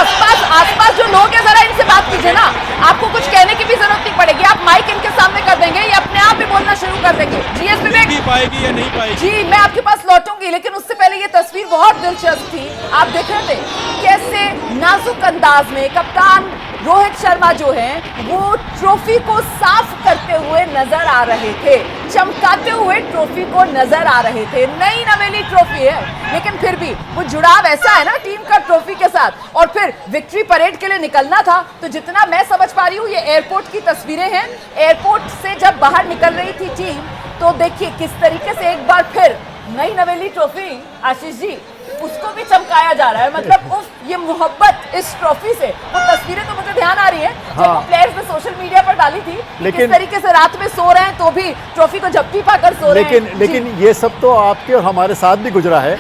आसपास जो लोग हैं, जरा इनसे बात कीजिए ना, आपको कुछ कहने की भी जरूरत नहीं पड़ेगी, आप माइक इनके सामने कर देंगे, ये अपने आप ही बोलना शुरू कर देंगे। जी विवेक पाएगी या नहीं पाएगी? जी मैं आपके पास लौटूंगी, लेकिन उससे पहले ये तस्वीर बहुत दिलचस्प थी। आप देख रहे थे कैसे नाजुक अंदाज में कप्तान रोहित शर्मा जो हैं वो ट्रॉफी को साफ करते हुए नजर आ रहे थे, चमकाते हुए ट्रॉफी को नजर आ रहे थे। नई नवेली ट्रॉफी है, लेकिन फिर भी वो जुड़ाव ऐसा है ना टीम का ट्रॉफी के साथ, और फिर विक्ट्री परेड के लिए निकलना था। तो जितना मैं समझ पा रही हूँ, ये एयरपोर्ट की तस्वीरें हैं। एयरपोर्ट से जब बाहर निकल रही थी टीम, तो देखिए किस तरीके से एक बार फिर नई नवेली ट्रॉफी, आशीष जी, उसको भी चमकाया जा रहा है। मतलब उफ, ये मोहब्बत इस ट्रॉफी से, वो तस्वीरें तो मुझे ध्यान आ रही है जब वो प्लेयर्स ने सोशल मीडिया पर डाली थी, किस तरीके से रात में सो रहे हैं तो भी ट्रॉफी को झपटी पाकर सो रहे हैं। लेकिन ये सब तो आपके और हमारे साथ भी गुजरा है।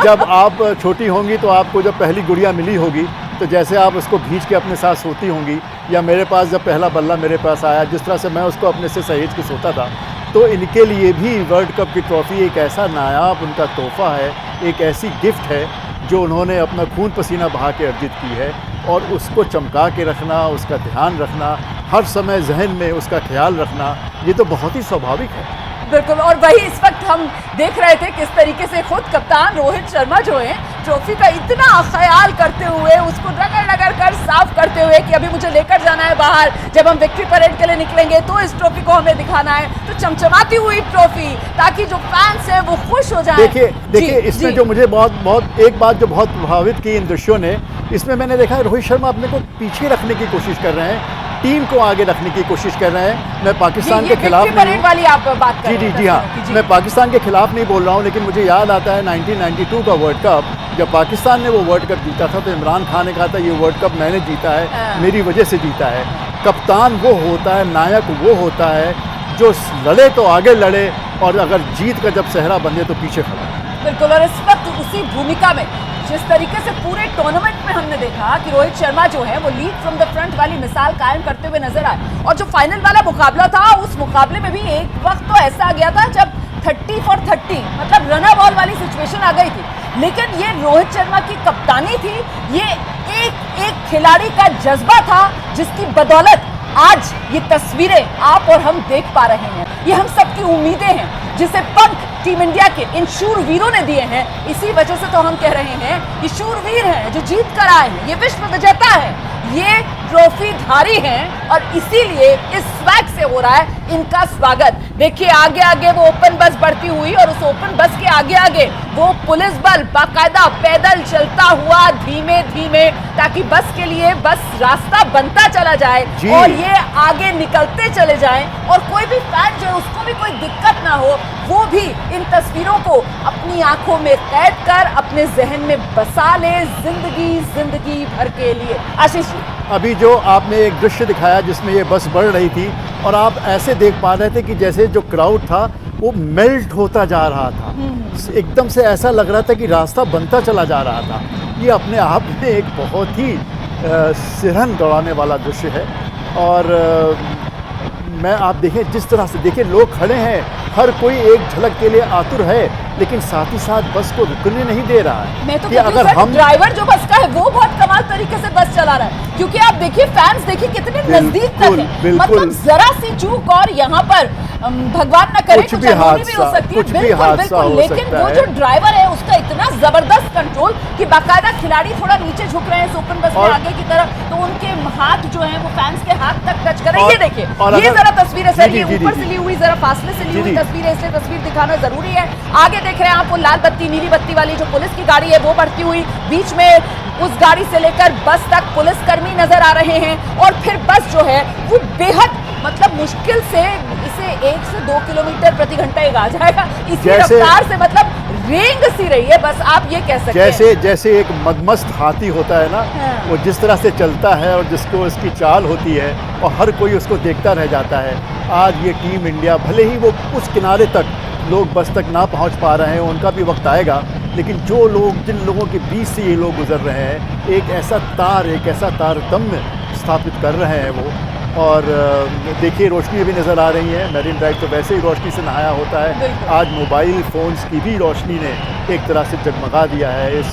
जब आप छोटी होंगी तो आपको जब पहली गुड़िया मिली होगी, तो जैसे आप उसको भींच के अपने साथ सोती होंगी, या मेरे पास जब पहला बल्ला मेरे पास आया, जिस तरह से मैं उसको अपने से सहेज के सोता था, तो इनके लिए भी वर्ल्ड कप की ट्रॉफी एक ऐसा नायाब उनका तोहफा है, एक ऐसी गिफ्ट है जो उन्होंने अपना खून पसीना बहा के अर्जित की है, और उसको चमका के रखना, उसका ध्यान रखना, हर समय जहन में उसका ख्याल रखना, ये तो बहुत ही स्वाभाविक है। बिल्कुल, और वही इस वक्त हम देख रहे थे किस तरीके से खुद कप्तान रोहित शर्मा जो है ट्रॉफी का इतना ख्याल करते हुए, उसको रगड़ कर साफ करते हुए कि अभी मुझे लेकर जाना है बाहर, जब हम विक्ट्री परेड के लिए निकलेंगे तो इस ट्रॉफी को हमें दिखाना है। तो चमचमाती हुई ट्रॉफी, ताकि जो फैंस हैं वो खुश हो जाएं। देखिए इसमें जो मुझे बहुत एक बात जो बहुत प्रभावित की इन दृश्यों ने, इसमें मैंने देखा रोहित शर्मा अपने को पीछे रखने की कोशिश कर रहे हैं, टीम को आगे रखने की कोशिश कर रहे हैं। मैं पाकिस्तान के खिलाफ नहीं, वाली आप बात कर रहे हैं। जी हाँ, मैं पाकिस्तान के खिलाफ नहीं बोल रहा हूँ, लेकिन मुझे याद आता है 1992 का वर्ल्ड कप, जब पाकिस्तान ने वो वर्ल्ड कप जीता था, तो इमरान खान ने कहा था ये वर्ल्ड कप मैंने जीता है, मेरी वजह से जीता है। कप्तान वो होता है, नायक वो होता है जो लड़े तो आगे लड़े, और अगर जीत का जब सेहरा बंधे तो पीछे खड़ा। बिल्कुल, और इस वक्त उसी भूमिका में जिस तरीके से पूरे टूर्नामेंट में हमने देखा कि रोहित शर्मा जो है वो लीड फ्रॉम द फ्रंट वाली मिसाल कायम करते हुए नजर आए, और जो फाइनल वाला मुकाबला था, उस मुकाबले में भी एक वक्त तो ऐसा आ गया था जब 30 for 30 मतलब रनर बॉल वाली सिचुएशन आ गई थी, लेकिन ये रोहित शर्मा की कप्तानी थी, ये एक एक खिलाड़ी का जज्बा था जिसकी बदौलत आज ये तस्वीरें आप और हम देख पा रहे हैं। ये हम सबकी उम्मीदें हैं, जिसे पंख टीम इंडिया के इन शूरवीरों ने दिए हैं। इसी वजह से तो हम कह रहे हैं ये शूरवीर हैं जो जीत कर आए हैं, ये विश्व विजेता है, ये ट्रॉफी धारी हैं, और इसीलिए इस स्वैग से हो रहा है इनका स्वागत। देखिए आगे आगे वो ओपन बस बढ़ती हुई, और उस ओपन बस के आगे आगे वो पुलिस बल बाकायदा पैदल चलता हुआ धीमे धीमे, ताकि बस के लिए बस रास्ता बनता चला जाए और ये आगे निकलते चले जाएं, और कोई भी फैन जो है उसको भी कोई दिक्कत ना हो, वो भी इन तस्वीरों को अपनी आंखों में कैद कर अपने जहन में बसा ले जिंदगी भर के लिए। आशीष जी, अभी जो आपने एक दृश्य दिखाया जिसमें ये बस बढ़ रही थी, और आप ऐसे देख पा रहे थे कि जैसे जो क्राउड था वो मेल्ट होता जा रहा था, एकदम से ऐसा लग रहा था कि रास्ता बनता चला जा रहा था। ये अपने आप में एक बहुत ही सिरहन दौड़ाने वाला दृश्य है, और मैं आप देखें जिस तरह से, देखिए लोग खड़े हैं, हर कोई एक झलक के लिए आतुर है, लेकिन साथ ही साथ बस को रुकने नहीं दे रहा है। मैं तो अगर हम ड्राइवर जो बस का है वो बहुत कमाल तरीके से बस चला रहा है, क्योंकि आप देखिए फैंस देखिए कितने नजदीक तक है, मतलब जरा सी चूक और यहाँ पर भगवान न करे कुछ कुछ भी अनहोनी भी हो हादसा- सकती है, कुछ भी बिल्कुल हादसा बिल्कुल, हो लेकिन सकता वो है। जो ड्राइवर है उसका इतना जबरदस्त कंट्रोल कि बाकायदा खिलाड़ी थोड़ा नीचे झुक रहे हैं ओपन बस में और- आगे की तरफ, तो उनके हाथ जो है वो फैंस के हाथ तक टच कर रहे हैं। और- ये देखिए, और ये अगर- जरा तस्वीरें सर, जी, ये जी, जी, ऊपर जी, से ली हुई, जरा फासले से ली जी, हुई जी। तस्वीर है, इसलिए तस्वीर दिखाना जरूरी है। आगे देख रहे हैं आप वो लाल बत्ती नीली बत्ती वाली जो पुलिस की गाड़ी है वो बढ़ती हुई, बीच में उस गाड़ी से लेकर बस तक पुलिसकर्मी नजर आ रहे हैं, और फिर बस जो है वो बेहद मतलब मुश्किल से इसे 1 से 2 किलोमीटर प्रति घंटा आ जाएगा, इसी जैसे- रफ्तार से, मतलब रेंग सी रही है बस, आप ये कह सकते हैं। जैसे एक मदमस्त हाथी होता है ना, हाँ। वो जिस तरह से चलता है और जिसको उसकी चाल होती है और हर कोई उसको देखता रह जाता है। आज ये टीम इंडिया, भले ही वो उस किनारे तक लोग बस तक ना पहुंच पा रहे हैं, उनका भी वक्त आएगा, लेकिन जो लोग, जिन लोगों के बीच से ये लोग गुजर रहे हैं, एक ऐसा तारतम्य स्थापित कर रहे हैं वो। और देखिए रोशनी भी नज़र आ रही है, मैरीन ड्राइव तो वैसे ही रोशनी से नहाया होता है, बिल्कुल। आज मोबाइल फ़ोन्स की भी रोशनी ने एक तरह से जगमगा दिया है इस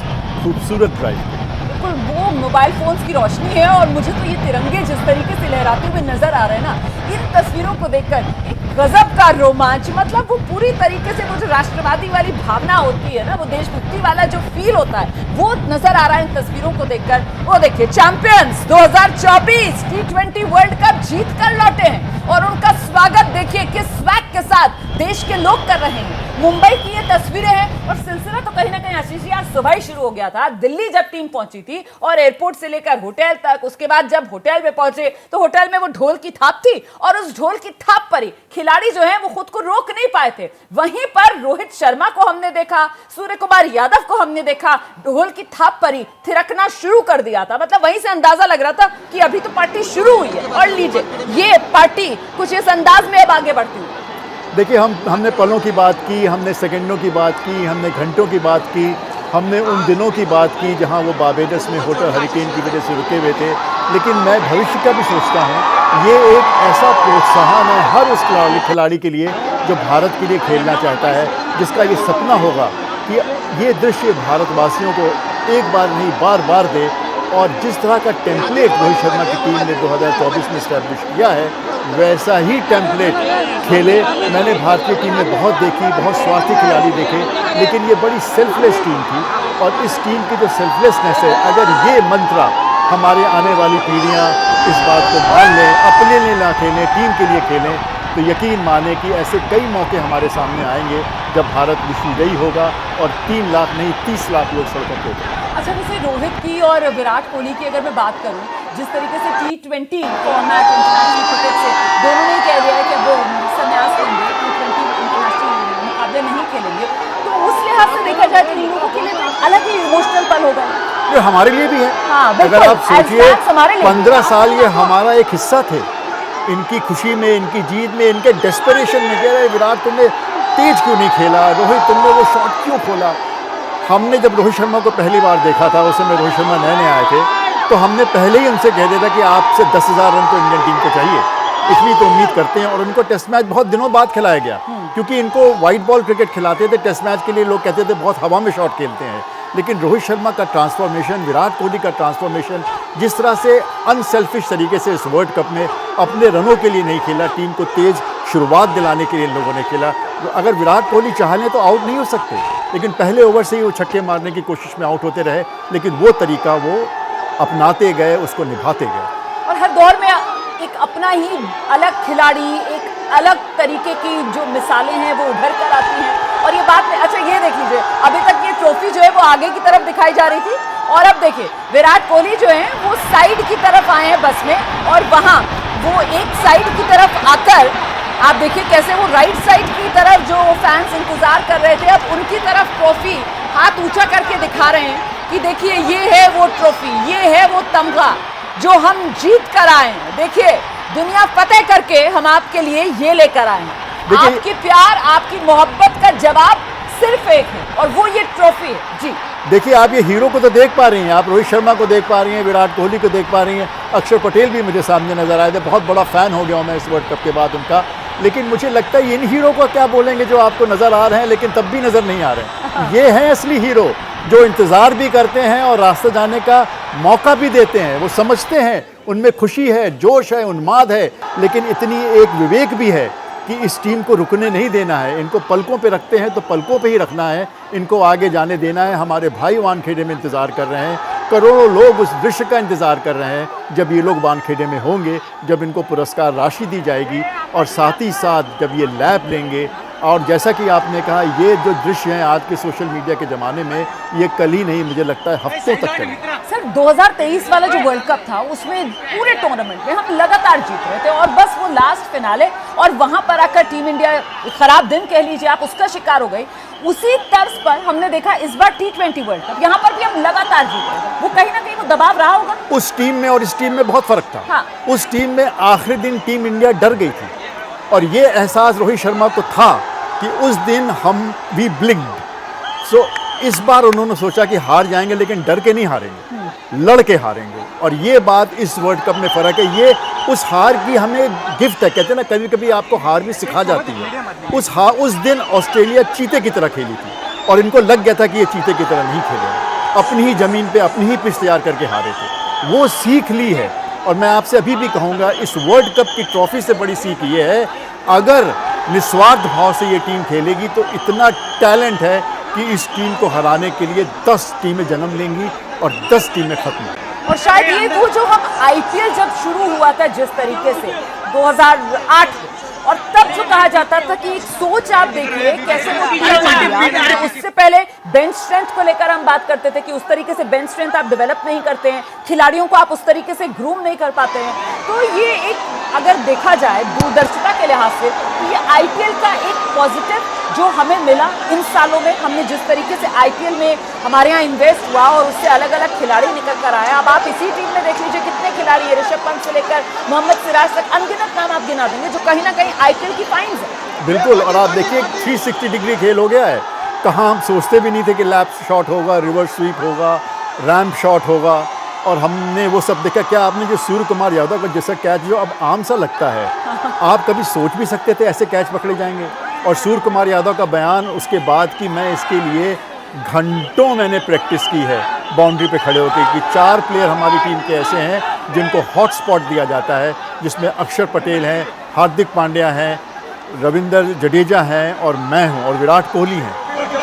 खूबसूरत ड्राइव को। बिल्कुल, वो मोबाइल फोन्स की रोशनी है, और मुझे तो ये तिरंगे जिस तरीके से लहराते हुए नजर आ रहे हैं ना, इन तस्वीरों को देखकर एक गजब का रोमांच, मतलब वो पूरी तरीके से वो जो राष्ट्रवादी वाली भावना होती है ना, वो देशभक्ति वाला जो फील होता है, वो नजर आ रहा है इन तस्वीरों को देखकर। वो देखिए, चैंपियंस 2024 T20 वर्ल्ड कप जीत कर लौटे हैं, और उनका स्वागत देखिए किस स्वैग के साथ देश के लोग कर रहे हैं। मुंबई की ये तस्वीरें हैं, और सिलसिला तो कहीं ना कहीं आशीष जी आज सुबह ही शुरू हो गया था। दिल्ली जब टीम पहुंची थी, और एयरपोर्ट से लेकर होटल तक, उसके बाद जब होटल में पहुंचे तो होटल में वो ढोल की थाप थी, और उस ढोल की थाप पर ही खिलाड़ी जो है वो खुद को रोक नहीं पाए थे। वहीं पर रोहित शर्मा को हमने देखा, सूर्य कुमार यादव को हमने देखा, ढोल की थाप पर ही थिरकना शुरू कर दिया था। मतलब वहीं से अंदाजा लग रहा था कि अभी तो पार्टी शुरू हुई है, और लीजिए ये पार्टी कुछ इस अंदाज में अब आगे बढ़ती हुई। देखिए, हमने पलों की बात की, हमने सेकंडों की बात की, हमने घंटों की बात की, हमने उन दिनों की बात की जहां वो बारबेडस में होटल हरिकेन की वजह से रुके हुए थे। लेकिन मैं भविष्य का भी सोचता हूं, ये एक ऐसा प्रोत्साहन है हर उस खिलाड़ी के लिए जो भारत के लिए खेलना चाहता है, जिसका ये सपना होगा कि ये दृश्य भारतवासियों को एक बार नहीं बार बार दे। और जिस तरह का टेम्पलेट रोहित शर्मा की टीम ने 2024 में इस्टेब्लिश किया है, वैसा ही टेम्पलेट खेले। मैंने भारतीय टीम में बहुत देखी, बहुत स्वार्थी खिलाड़ी देखे, लेकिन ये बड़ी सेल्फलेस टीम थी। और इस टीम की जो सेल्फलेसनेस है, अगर ये मंत्र हमारे आने वाली पीढ़ियाँ इस बात को मान लें, अपने लिए ना खेलें, टीम के लिए खेलें, तो यकीन माने कि ऐसे कई मौके हमारे सामने आएंगे जब भारत विश्वविजयी होगा और 3 लाख नहीं 30 लाख लोग सड़कों पर उतरेंगे। अच्छा, जैसे रोहित की और विराट कोहली की अगर मैं बात करूं, जिस तरीके से T20 फॉर्मेट इंटरनेशनल क्रिकेट से दोनों ने कह दिया है कि वो संन्यास लेंगे, T20 इंटरनेशनल मुकाबले नहीं खेलेंगे, तो उस लिहाज से देखा जाए तो इन लोगों के लिए तो एक अलग ही इमोशनल पल होगा। ये हमारे लिए भी है। हाँ, बिल्कुल, अगर आप as सोचिए, fans हमारे लिए भी। 15 साल ये हमारा एक हिस्सा थे, इनकी खुशी में, इनकी जीत में, इनके डेस्परेशन में। कह रहे विराट, तुमने तेज क्यों नहीं खेला, रोहित तुमने वो शॉट क्यों खोला। हमने जब रोहित शर्मा को पहली बार देखा था, उस समय रोहित शर्मा नए नए आए थे, तो हमने पहले ही उनसे कह दिया था कि आपसे 10,000 रन तो इंडियन टीम को चाहिए, इतनी तो उम्मीद करते हैं। और उनको टेस्ट मैच बहुत दिनों बाद खिलाया गया, क्योंकि इनको वाइट बॉल क्रिकेट खिलाते थे। टेस्ट मैच के लिए लोग कहते थे बहुत हवा में शॉट खेलते हैं, लेकिन रोहित शर्मा का ट्रांसफॉर्मेशन, विराट कोहली का ट्रांसफॉर्मेशन, जिस तरह से अनसेल्फिश तरीके से इस वर्ल्ड कप में अपने रनों के लिए नहीं खेला, टीम को तेज़ शुरुआत दिलाने के लिए लोगों ने खेला। अगर विराट कोहली चाहें तो आउट नहीं हो सकते, लेकिन पहले ओवर से ही वो छक्के मारने की कोशिश में आउट होते रहे, लेकिन वो तरीका वो अपनाते गए, उसको निभाते गए। और हर दौर में एक अपना ही अलग खिलाड़ी, एक अलग तरीके की जो मिसालें हैं वो उभर कर आती हैं। और ये बात में, अच्छा ये देख लीजिए, अभी तक ये ट्रॉफी जो है वो आगे की तरफ दिखाई जा रही थी, और अब देखिए विराट कोहली जो है वो साइड की तरफ आए हैं बस में, और वहाँ वो एक साइड की तरफ आकर आप देखिए कैसे वो राइट साइड की तरफ जो फैंस इंतजार कर रहे थे, अब उनकी तरफ ट्रॉफी हाथ ऊंचा करके दिखा रहे हैं कि देखिए ये है वो ट्रॉफी, ये है वो तमगा जो हम जीत कर आए हैं। देखिए दुनिया फतेह करके हम आपके लिए ये लेकर आए हैं। आपकी प्यार, आपकी मोहब्बत का जवाब सिर्फ एक है, और वो ये ट्रॉफी है। जी देखिए, आप ये हीरो को तो देख पा रही हैं, आप रोहित शर्मा को देख पा रही हैं, विराट कोहली को देख पा रही हैं, अक्षर पटेल भी मुझे सामने नजर आए थे। बहुत बड़ा फ़ैन हो गया हूँ मैं इस वर्ल्ड कप के बाद उनका। लेकिन मुझे लगता है इन हीरो को क्या बोलेंगे जो आपको नज़र आ रहे हैं, लेकिन तब भी नज़र नहीं आ रहे हैं। ये हैं असली हीरो, जो इंतज़ार भी करते हैं और रास्ते जाने का मौका भी देते हैं। वो समझते हैं, उनमें खुशी है, जोश है, उन्माद है, लेकिन इतनी एक विवेक भी है कि इस टीम को रुकने नहीं देना है, इनको पलकों पे रखते हैं तो पलकों पे ही रखना है, इनको आगे जाने देना है। हमारे भाई वानखेड़े में इंतज़ार कर रहे हैं, करोड़ों लोग उस दृश्य का इंतज़ार कर रहे हैं जब ये लोग वानखेड़े में होंगे, जब इनको पुरस्कार राशि दी जाएगी और साथ ही साथ जब ये लैब लेंगे। और जैसा कि आपने कहा, ये जो दृश्य हैं आज के सोशल मीडिया के ज़माने में, ये कल ही नहीं, मुझे लगता है हफ्तों तक चले। सर 2023 वाला जो वर्ल्ड कप था उसमें पूरे टूर्नामेंट में हम लगातार जीत रहे थे और बस वो लास्ट फिनाले और वहां पर आकर टीम इंडिया खराब दिन कह लीजिए आप, उसका शिकार हो गई। उसी तर्ज पर हमने देखा इस बार T20 वर्ल्ड कप, यहाँ पर भी हम लगातार जीत रहे थे। वो कहीं ना कहीं वो दबाव रहा होगा उस टीम में और इस टीम में बहुत फर्क था। हाँ। उस टीम में आखिरी दिन टीम इंडिया डर गई थी और ये एहसास रोहित शर्मा को था कि उस दिन हम भी ब्लिंक्ड। सो इस बार उन्होंने सोचा कि हार जाएंगे लेकिन डर के नहीं हारेंगे, लड़ के हारेंगे। और ये बात इस वर्ल्ड कप में फ़र्क है। ये उस हार की हमें गिफ्ट है। कहते हैं ना, कभी कभी आपको हार भी सिखा जाती है। उस दिन ऑस्ट्रेलिया चीते की तरह खेली थी और इनको लग गया था कि ये चीते की तरह नहीं खेले, अपनी ही ज़मीन पे अपनी ही पिच तैयार करके हारे थे। वो सीख ली है और मैं आपसे अभी भी कहूँगा, इस वर्ल्ड कप की ट्रॉफी से बड़ी सीख ये है, अगर निस्वार्थ भाव से ये टीम खेलेगी तो इतना टैलेंट है कि इस टीम को हराने के लिए 10 टीमें जन्म लेंगी और 10 टीमें खत्म। और शायद ये वो जो हम IPL जब शुरू हुआ था जिस तरीके से 2008 और तब जो कहा जाता था कि एक सोच आप देखिए कैसे वो टीम इंडिया, उससे पहले बेंच स्ट्रेंथ को लेकर हम बात करते थे कि उस तरीके से बेंच स्ट्रेंथ आप डेवलप नहीं करते हैं, खिलाड़ियों को आप उस तरीके से ग्रूम नहीं कर पाते हैं। तो ये एक अगर देखा जाए दूरदर्शिता के लिहाज से तो ये IPL का एक पॉजिटिव जो हमें मिला इन सालों में, हमने जिस तरीके से IPL में हमारे यहाँ इन्वेस्ट हुआ और उससे अलग अलग खिलाड़ी निकल कर आए। अब आप इसी टीम में देख लीजिए कितने खिलाड़ी है, ऋषभ पंत से लेकर मोहम्मद सिराज तक, अनगिनत नाम आप गिना देंगे जो कहीं ना कहीं IPL की फाइन्स है। बिल्कुल। और आप देखिए 360 डिग्री खेल हो गया है। कहाँ हम सोचते भी नहीं थे कि लैप शॉट होगा, रिवर्स स्वीप होगा, रैम्प शॉट होगा, और हमने वो सब देखा। क्या आपने जो सूर्य कुमार यादव का जैसा कैच जो अब आम सा लगता है, आप कभी सोच भी सकते थे ऐसे कैच पकड़े जाएंगे? और सूर्य कुमार यादव का बयान उसके बाद कि मैं इसके लिए घंटों मैंने प्रैक्टिस की है बाउंड्री पे खड़े होकर, कि 4 प्लेयर हमारी टीम के ऐसे हैं जिनको हॉट स्पॉट दिया जाता है, जिसमें अक्षर पटेल हैं, हार्दिक पांड्या हैं, रविंद्र जडेजा हैं और मैं हूं और विराट कोहली हैं।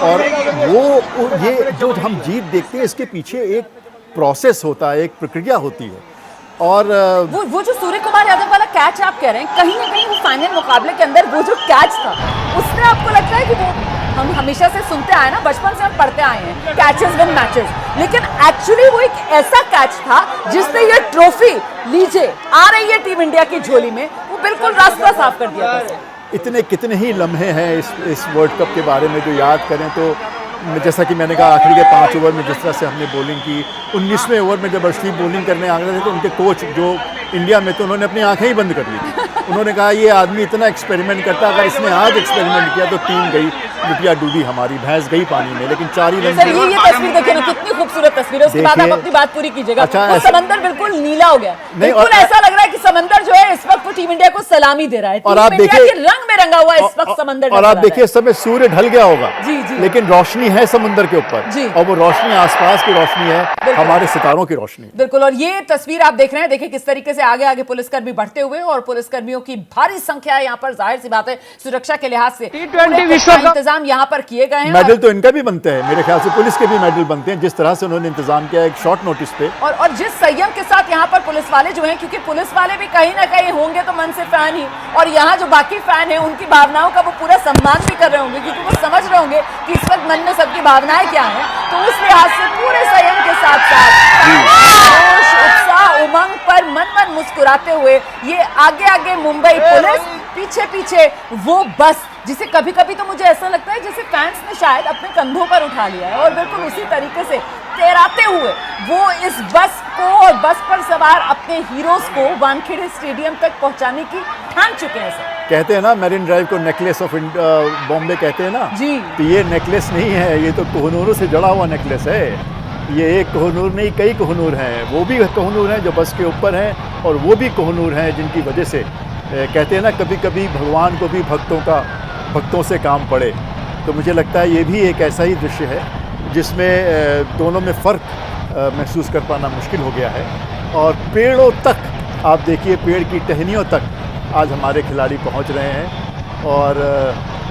और वो ये जो हम जीत देखते हैं इसके पीछे एक प्रोसेस होता है, एक प्रक्रिया होती है। और वो जो सूर्य कुमार यादव वाला कैच आप कह रहे हैं, कहीं ना कहीं वो फाइनल मुकाबले के अंदर वो जो कैच था उसने आपको लगता है कि वो हम हमेशा से सुनते आए ना, बचपन से हम पढ़ते आए हैं कैचेस विन मैचेस, लेकिन एक्चुअली वो एक ऐसा कैच था जिसने ये ट्रॉफी लीजिए आ रही है टीम इंडिया की झोली में, वो बिल्कुल रास्ता साफ कर दिया था। इतने कितने ही लम्हे हैं इस वर्ल्ड कप के बारे में जो याद करें तो, जैसा कि मैंने कहा आखिरी के 5 ओवर में जिस तरह से हमने बॉलिंग की, 19वें ओवर में जब अर्शदीप बॉलिंग करने आ गए थे तो उनके कोच जो इंडिया में तो उन्होंने अपनी आंखें ही बंद कर ली थी। उन्होंने कहा ये आदमी इतना एक्सपेरिमेंट करता, अगर इसने आज एक्सपेरिमेंट किया तो टीम गई लुटिया डूबी, हमारी भैंस गई पानी में। लेकिन 4 ही रन। सर ये तस्वीर देखिए ना, कितनी खूबसूरत तस्वीर है। उसके बाद आप अपनी बात पूरी कीजिएगा। अच्छा, वो समंदर बिल्कुल नीला हो गया, बिल्कुल ऐसा लग रहा है कि समंदर जो है इस वक्त वो टीम इंडिया को सलामी दे रहा है। और आप देखिए रंग में रंगा हुआ इस वक्त समंदर, और आप देखिए इस समय सूर्य ढल गया होगा जी जी, लेकिन रोशनी है समुद्र के ऊपर, और वो रोशनी आसपास की रोशनी है, हमारे सितारों की रोशनी। बिल्कुल। और ये तस्वीर आप देख रहे हैं, देखिए किस तरीके से आगे आगे पुलिसकर्मी बढ़ते हुए और पुलिसकर्मियों की भारी संख्या है यहाँ पर, जाहिर सी बात है सुरक्षा के लिहाज से T20 विश्व कप इंतजाम यहाँ पर किए गए हैं। मेडल तो इनका भी बनते हैं, मेरे ख्याल से पुलिस के भी मेडल बनते हैं, जिस तरह से उन्होंने इंतजाम किया एक शॉर्ट नोटिस पे। और जिस संयम के साथ यहाँ पर पुलिस वाले जो हैं, क्योंकि पुलिस वाले भी कहीं ना कहीं होंगे तो मन से फैन ही, और यहाँ जो बाकी फैन हैं उनकी भावनाओं का वो पूरा सम्मान भी कर रहे होंगे, क्योंकि वो समझ रहे होंगे कि इस वक्त मन में सबकी भावनाएं क्या हैं। तो उस लिहाज से पूरे संयम के साथ जोश, उत्साह, उमंग पर मन मुस्कुराते हुए ये आगे आगे मुंबई पुलिस, पीछे पीछे वो बस, जिसे कभी कभी तो मुझे ऐसा लगता है जैसे फैंस ने शायद अपने कंधों पर उठा लिया है, और बिल्कुल उसी तरीके से तैराते हुए वो इस बस को और बस पर सवार अपने हीरोज को वानखेड़े स्टेडियम तक पहुंचाने की ठान चुके हैं। सर कहते हैं ना मेरिन ड्राइव को नेकलेस ऑफ बॉम्बे कहते हैं ना जी, तो ये नेकलेस नहीं है, ये तो कोहनूरों से जुड़ा हुआ नेकलेस है। ये एक कोहनूर नहीं, कई कोहनूर हैं, वो भी कोहनूर हैं जो बस के ऊपर हैं, और वो भी कोहनूर हैं जिनकी वजह से कहते हैं ना कभी कभी भगवान को भी भक्तों से काम पड़े। तो मुझे लगता है ये भी एक ऐसा ही दृश्य है जिसमें दोनों में फ़र्क महसूस कर पाना मुश्किल हो गया है। और पेड़ों तक आप देखिए, पेड़ की टहनियों तक आज हमारे खिलाड़ी पहुंच रहे हैं। और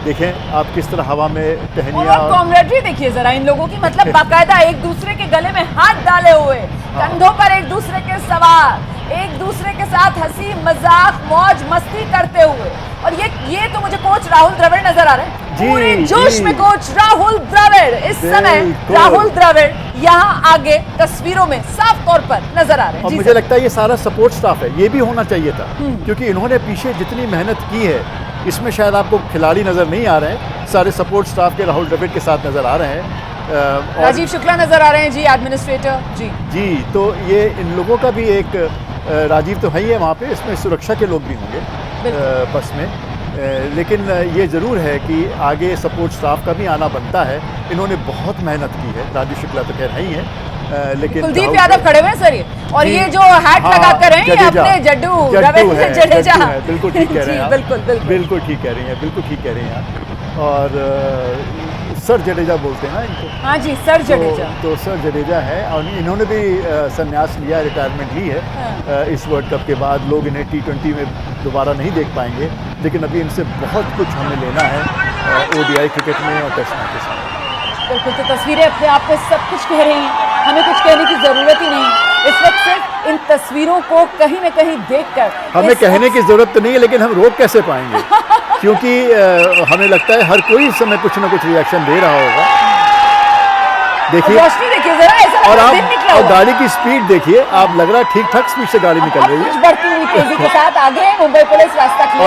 देखें आप किस तरह हवा में टहनियाँ और कॉमरेडरी देखिए जरा इन लोगों की, मतलब बाकायदा एक दूसरे के गले में हाथ डाले हुए, कंधों पर एक दूसरे के सवार, एक दूसरे के साथ हंसी मजाक मौज मस्ती करते हुए। और ये तो मुझे कोच राहुल द्रविड़ नजर आ रहे हैं पूरे जोश में। कोच राहुल द्रविड़ इस समय, राहुल द्रविड़ यहाँ आगे तस्वीरों में साफ तौर पर नजर आ रहे हैं। और मुझे लगता है ये सारा सपोर्ट स्टाफ है, ये भी होना चाहिए था, क्योंकि इन्होंने पीछे जितनी मेहनत की है इसमें शायद आपको खिलाड़ी नजर नहीं आ रहे हैं, सारे सपोर्ट स्टाफ के राहुल द्रविड़ के साथ नजर आ रहे हैं। राजीव शुक्ला नजर आ रहे हैं जी, एडमिनिस्ट्रेटर जी। तो ये इन लोगों का भी एक राजीव तो है ही है वहाँ पे, इसमें सुरक्षा के लोग भी होंगे बस में, लेकिन ये ज़रूर है कि आगे सपोर्ट स्टाफ का भी आना बनता है। इन्होंने बहुत मेहनत की है, राजीव शुक्ला तो खैर है ही है, लेकिन कुलदीप यादव खड़े हुए हैं सर ये, और ये जो हैट लगा कर हैं ये अपने जड्डू रविंद्र जडेजा। बिल्कुल ठीक कह रहे हैं आप, बिल्कुल ठीक कह रही हैं, बिल्कुल ठीक कह रही हैं आप। और सर जडेजा बोलते हैं ना इनको। हाँ जी, सर जडेजा। तो सर जडेजा है, और इन्होंने भी संन्यास लिया, रिटायरमेंट ली है इस वर्ल्ड कप के बाद। लोग इन्हें T20 में दोबारा नहीं देख पाएंगे, लेकिन अभी इनसे बहुत कुछ हमें लेना है ODI क्रिकेट में और टेस्ट मैचेस में। बिल्कुल, तो तस्वीरें अपने आप में सब कुछ कह रही हैं, हमें कुछ कहने की जरूरत ही नहीं। इस वक्त सिर्फ इन तस्वीरों को कहीं न कहीं देखकर हमें कहने की जरूरत तो नहीं है, लेकिन हम रोक कैसे पाएंगे क्योंकि हमें लगता है हर कोई इस समय कुछ ना कुछ रिएक्शन दे रहा होगा। देखिए रोशनी देखिए जरा, ऐसा और लग रहा है दिन निकला आप हुआ। गाड़ी की स्पीड देखिए, आप लग रहा है ठीक ठाक स्पीड से गाड़ी निकल रही कुछ है। बढ़ती हुई तेजी के साथ आगे मुंबई पुलिस रास्ता क्लियर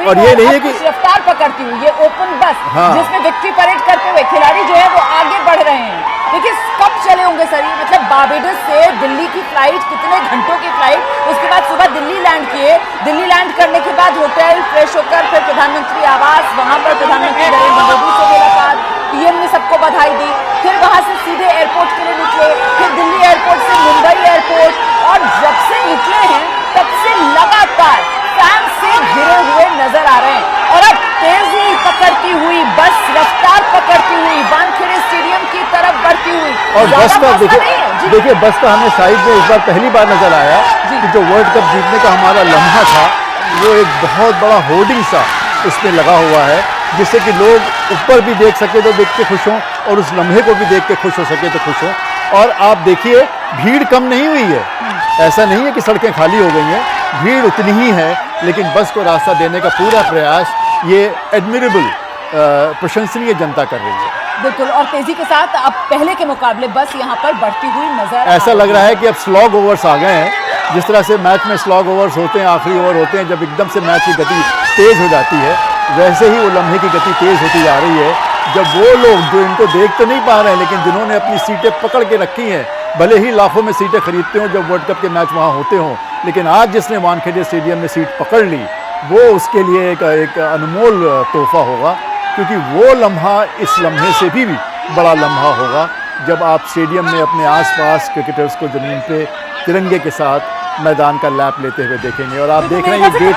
और ये नहीं है कि रफ्तार पकड़ती हुई ये ओपन बस, हाँ। जिसमें विक्ट्री परेड करते हुए खिलाड़ी जो है वो आगे बढ़ रहे हैं। देखिए कब चले होंगे सर ये, मतलब बारबेडस से दिल्ली की फ्लाइट, कितने घंटों की फ्लाइट, उसके बाद सुबह दिल्ली लैंड किए, दिल्ली लैंड करने के बाद होटल फ्रेश होकर फिर प्रधानमंत्री आवास, वहां पर प्रधानमंत्री नरेंद्र मोदी से मुलाकात, पीएम ने सबको बधाई दी, फिर वहां से सीधे एयरपोर्ट के लिए निकले, फिर दिल्ली एयरपोर्ट से मुंबई एयरपोर्ट, और जब से निकले हैं तब से लगातार फैन से घिरे हुए नजर आ रहे हैं। और अब तेजी पकड़ती हुई बस, रफ्तार पकड़ती हुई वानखेड़े स्टेडियम की तरफ बढ़ती हुई। और बस का देखिए बस का हमें साइड में इस बार पहली बार नजर आया कि जो वर्ल्ड कप जीतने का हमारा लम्हा था वो एक बहुत बड़ा होर्डिंग सा उसमें लगा हुआ है, जिससे कि लोग ऊपर भी देख सके तो देख के खुश हों और उस लम्हे को भी देख के खुश हो सके तो खुश हों। और आप देखिए भीड़ कम नहीं हुई है, ऐसा नहीं है कि सड़कें खाली हो गई हैं, भीड़ उतनी ही है, लेकिन बस को रास्ता देने का पूरा प्रयास ये एडमिरेबल प्रशंसनीय जनता कर रही है। बिल्कुल, और तेजी के साथ अब पहले के मुकाबले बस यहाँ पर बढ़ती हुई नजर ऐसा लग रहा है कि अब स्लॉग ओवर्स आ गए हैं, जिस तरह से मैच में स्लॉग ओवर्स होते हैं, आखिरी ओवर होते हैं, जब एकदम से मैच की गति तेज हो जाती है, वैसे ही वो लम्हे की गति तेज होती जा रही है। जब वो लोग जो इनको देख तो नहीं पा रहे हैं, लेकिन जिन्होंने अपनी सीटें पकड़ के रखी हैं, भले ही लाखों में सीटें खरीदते हों जब वर्ल्ड कप के मैच वहाँ होते हों, लेकिन आज जिसने वानखेड़े स्टेडियम में सीट पकड़ ली वो उसके लिए एक अनमोल तोहफा होगा, क्योंकि वो लम्हा इस लम्हे से भी बड़ा लम्हा होगा जब आप स्टेडियम में अपने आसपास क्रिकेटर्स को ज़मीन पे तिरंगे के साथ मैदान का लैप लेते हुए देखेंगे। और आप देख रहे हैं ये गेट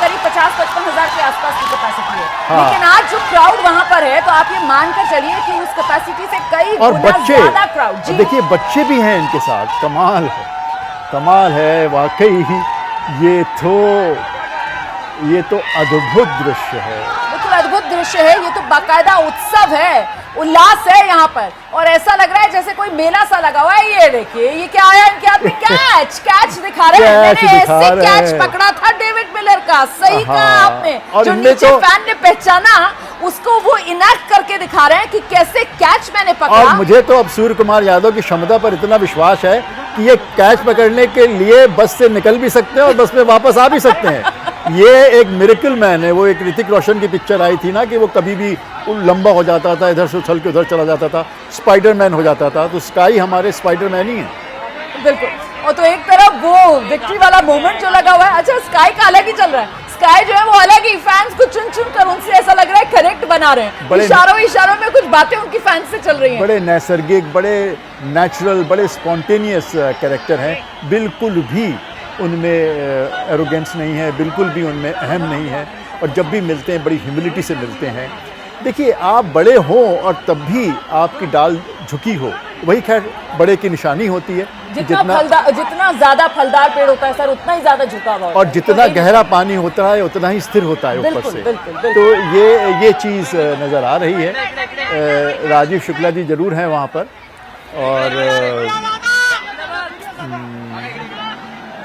करीब 50-55 हजार के आसपास की कैपेसिटी है, हाँ। लेकिन आज जो क्राउड वहां पर है तो आप ये मानकर चलिए कि उस कैपेसिटी से कई और गुना बच्चे, ज्यादा क्राउड। देखिए बच्चे भी हैं इनके साथ, कमाल है वाकई ही। ये तो अद्भुत दृश्य है, बिल्कुल अद्भुत दृश्य है। ये तो बाकायदा उत्सव है, उल्लास है यहाँ पर, और ऐसा लग रहा है जैसे कोई मेला सा लगा हुआ है। ये देखिए ये क्या आया इनके हाथ में, कैच दिखा रहे हैं। मैंने ऐसे कैच पकड़ा था डेविड मिलर का, सही कहा आपने। और जो नीचे फैन ने पहचाना उसको वो इनैक्ट करके दिखा रहे हैं कि कैसे कैच मैंने पकड़ा। और मुझे तो अब सूर्य कुमार यादव की क्षमता पर इतना विश्वास है कि ये कैच पकड़ने के लिए बस से निकल भी सकते हैं और बस में वापस आ भी सकते हैं। ये एक मिरेकल मैन है। वो एक ऋतिक रोशन की पिक्चर आई थी ना कि वो कभी भी लंबा हो जाता था, इधर से उछल के उधर चला जाता था, स्पाइडरमैन हो जाता था। तो स्काई हमारे स्पाइडरमैन ही है। बिल्कुल, और तो एक तरफ वो विक्ट्री वाला मोमेंट जो लगा हुआ है, अच्छा स्काई का अलग ही चल रहा है। स्काई जो है वो अलग ही फैंस को चुन चुन कर उनसे ऐसा लग रहा है कनेक्ट बना रहे हैं, इशारों में कुछ बातें उनकी फैंस से चल रही हैं। बड़े नैसर्गिक, बड़े नेचुरल, बड़े स्पॉन्टेनियस कैरेक्टर हैं। बिल्कुल भी उनमें एरोगेंस नहीं है, बिल्कुल भी उनमें अहम नहीं है, और जब भी मिलते हैं बड़ी ह्यूमिलिटी से मिलते हैं। देखिए आप बड़े हों और तब भी आपकी डाल झुकी हो, वही खैर बड़े की निशानी होती है। जितना ज्यादा फलदार पेड़ होता है सर, उतना ही ज्यादा झुकाव होता है, और जितना गहरा पानी होता है उतना ही स्थिर होता है ऊपर बिल्कुल, से। बिल्कुल, बिल्कुल। तो ये चीज़ नज़र आ रही है। राजीव शुक्ला जी जरूर हैं वहाँ पर, और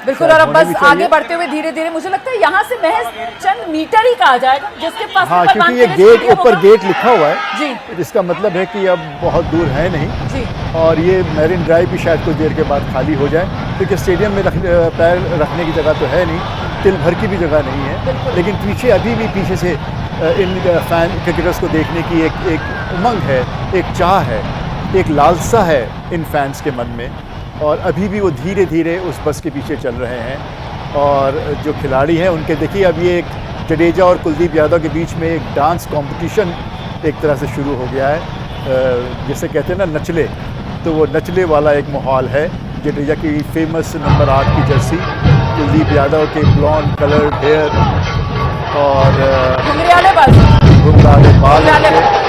बिल्कुल। और अब बस आगे बढ़ते हुए धीरे धीरे मुझे लगता है यहाँ से महज चंद मीटर ही कहा जाएगा जिसके पास। हाँ, क्योंकि ये गेट, ऊपर गेट लिखा हुआ है जी, जिसका मतलब है कि अब बहुत दूर है नहीं जी। और ये मैरिन ड्राइव भी शायद कुछ देर के बाद खाली हो जाए, क्योंकि स्टेडियम में पैर रखने की जगह तो है नहीं, तिल भर की भी जगह नहीं है। लेकिन पीछे अभी भी पीछे से इन फैन क्रिकेटर्स को देखने की एक उमंग है, एक चाह है, एक लालसा है इन फैंस के मन में, और अभी भी वो धीरे धीरे उस बस के पीछे चल रहे हैं। और जो खिलाड़ी हैं उनके देखिए, अब ये एक जडेजा और कुलदीप यादव के बीच में एक डांस कंपटीशन एक तरह से शुरू हो गया है, जिसे कहते हैं ना नचले, तो वो नचले वाला एक माहौल है। जडेजा की फेमस नंबर 8 की जर्सी, कुलदीप यादव के ब्लॉन्ड कलर्ड हेयर और घुंघराले बाल।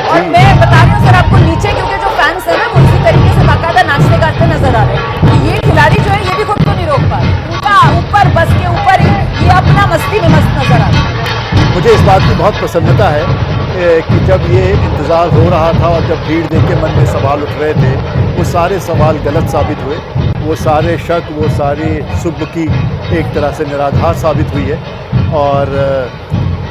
और मैं बता रही हूँ सर आपको, नीचे क्योंकि जो फैंस है ना वो इसी तरीके से बाकायदा नाचते गाते नजर आ रहे हैं। ये खिलाड़ी जो है ये भी खुद को नहीं रोक पा रहे, उनका ऊपर बस के ऊपर ही ये अपना मस्ती में मस्त नजर आ रहा है। मुझे इस बात की बहुत प्रसन्नता है कि जब ये इंतज़ार हो रहा था और जब भीड़ देख के मन में सवाल उठ रहे थे, वो सारे सवाल गलत साबित हुए, वो सारे शक, वो सारी सुबह की एक तरह से निराधार साबित हुई है। और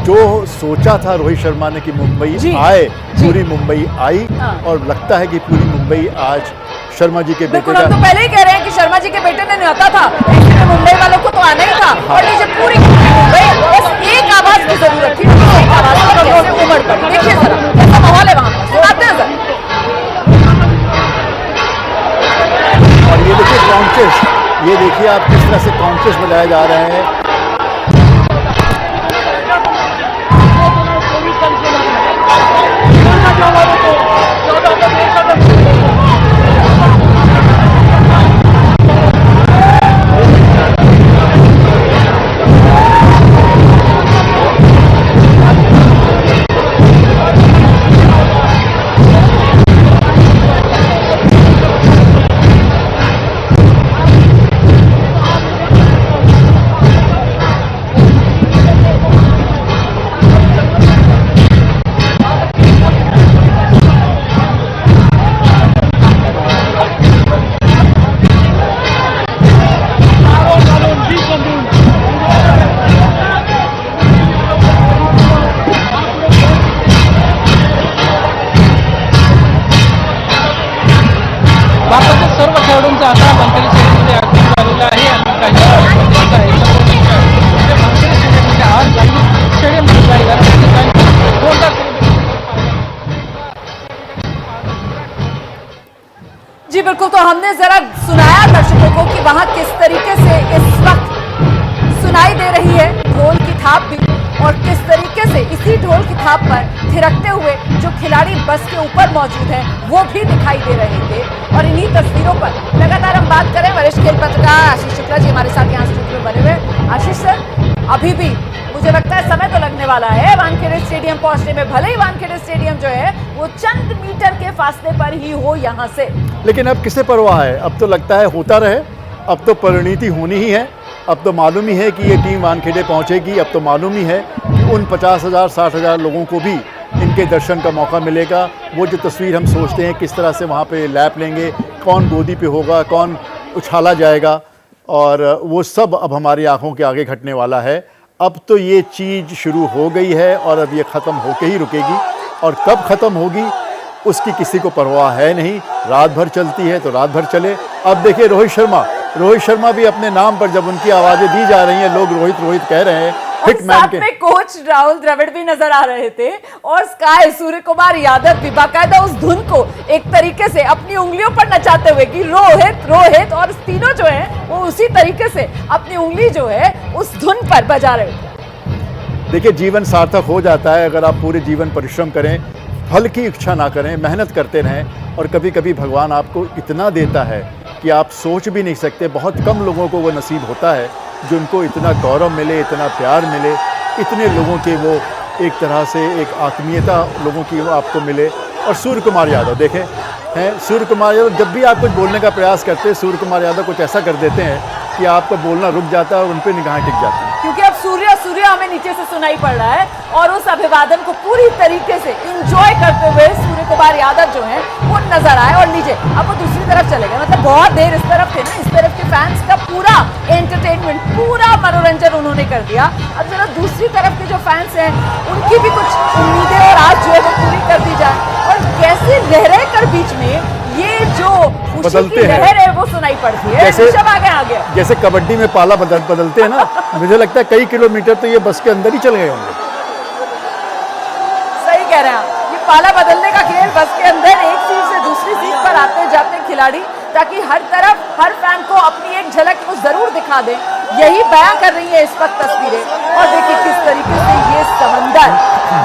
जो सोचा था रोहित शर्मा ने कि मुंबई आए, पूरी मुंबई आई, और लगता है कि पूरी मुंबई आज शर्मा जी के बेटे का। हम तो पहले ही कह रहे हैं कि शर्मा जी के बेटे ने न्योता था, ऐसे में मुंबई वालों को तो आना ही था। और ये जब पूरी मुंबई बस एक आवाज की जरूरत थी, एक आवाज पर कैसे उमड़ पड़ी। देखिए जरा कैसा माहौल है वहाँ पर, सुनाते हैं सर। और ये देखिए कॉन्शस, ये देखिए आप किस तरह से कॉन्शस बजाए जा रहे हैं। जी बिल्कुल। तो हमने जरा सुनाया दर्शकों को कि वहां किस तरीके से इस वक्त सुनाई दे रही है ढोल की थाप भी, और किस तरीके से इसी ढोल की थाप पर थिरकते हुए जो खिलाड़ी बस के ऊपर मौजूद हैं वो भी दिखाई दे रहे थे। और इन्हीं तस्वीरों पर लगातार हम बात करें, वरिष्ठ खेल पत्रकार आशीष शुक्ला जी हमारे साथ यहाँ स्टूडियो में बने हुए। आशीष सर, अभी भी मुझे लगता है समय तो लगने वाला है वानखेड़े स्टेडियम पहुंचने में, भले ही वानखेड़े स्टेडियम जो है वो चंद मीटर के फासले पर ही हो यहाँ से, लेकिन अब किसे परवाह है। अब तो लगता है होता रहे, अब तो परिणति होनी ही है। अब तो मालूम ही है कि ये टीम वानखेड़े पहुंचेगी। अब तो मालूम ही है कि उन 50,000 60,000 लोगों को भी इनके दर्शन का मौका मिलेगा। वो जो तस्वीर हम सोचते हैं किस तरह से वहाँ पे लैप लेंगे, कौन गोदी पे होगा, कौन उछाला जाएगा, और वो सब अब हमारी आंखों के आगे घटने वाला है। अब तो ये चीज़ शुरू हो गई है और अब ये ख़त्म होके ही रुकेगी, और कब ख़त्म होगी उसकी किसी को परवाह है नहीं। रात भर चलती है तो रात भर चले। अब देखिए रोहित शर्मा भी अपने नाम पर जब उनकी आवाज़ें दी जा रही हैं, लोग रोहित रोहित कह रहे हैं, साथ में कोच राहुल द्रविड़ भी नजर आ रहे थे, और स्काई सूर्य कुमार यादव भी बाकायदा उस धुन को एक तरीके से अपनी उंगलियों पर नचाते हुए कि रोहित रोहित, और तीनों जो है वो उसी तरीके से अपनी उंगली जो है उस धुन पर बजा रहे थे। देखिए जीवन सार्थक हो जाता है अगर आप पूरे जीवन परिश्रम करें, फल की इच्छा ना करें, मेहनत करते रहें। और कभी कभी भगवान आपको इतना देता है कि आप सोच भी नहीं सकते। बहुत कम लोगों को वो नसीब होता है जिनको इतना गौरव मिले, इतना प्यार मिले, इतने लोगों के वो एक तरह से एक आत्मीयता लोगों की वो आपको मिले। और सूर्य कुमार यादव देखें, हैं। सूर्य कुमार यादव जब भी आप कुछ बोलने का प्रयास करते हैं, सूर्य कुमार यादव कुछ ऐसा कर देते हैं कि आपका बोलना रुक जाता है और उन पर निगाहें टिक जाती हैं। क्योंकि अब सूर्य हमें नीचे से सुनाई पड़ रहा है और उस अभिवादन को पूरी तरीके से एंजॉय करते हुए सूर्य कुमार यादव जो हैं वो नजर आए। और लीजिए अब वो दूसरी तरफ चले गए, मतलब बहुत देर इस तरफ थे ना, इस तरफ के फैंस का पूरा एंटरटेनमेंट, पूरा मनोरंजन उन्होंने कर दिया। अब जरा दूसरी तरफ के जो फैंस हैं उनकी भी कुछ उम्मीदें और आज जो है वो पूरी कर दी जाए। और कैसे लहरें कर बीच में ये जो खुशी की लहर है वो सुनाई पड़ती है। ऋषभ आ गया जैसे कबड्डी में पाला बदलते हैं ना, मुझे लगता है कई किलोमीटर तो ये बस के अंदर ही चल गए होंगे। सही कह रहे हैं आप, ये पाला बदलने का खेल, बस के अंदर एक सीट से दूसरी सीट पर आते जाते खिलाड़ी, ताकि हर तरफ हर फैन को अपनी एक झलक वो जरूर दिखा दे। यही बयां कर रही है इस वक्त तस्वीरें। और देखिए किस तरीके से ये समंदर,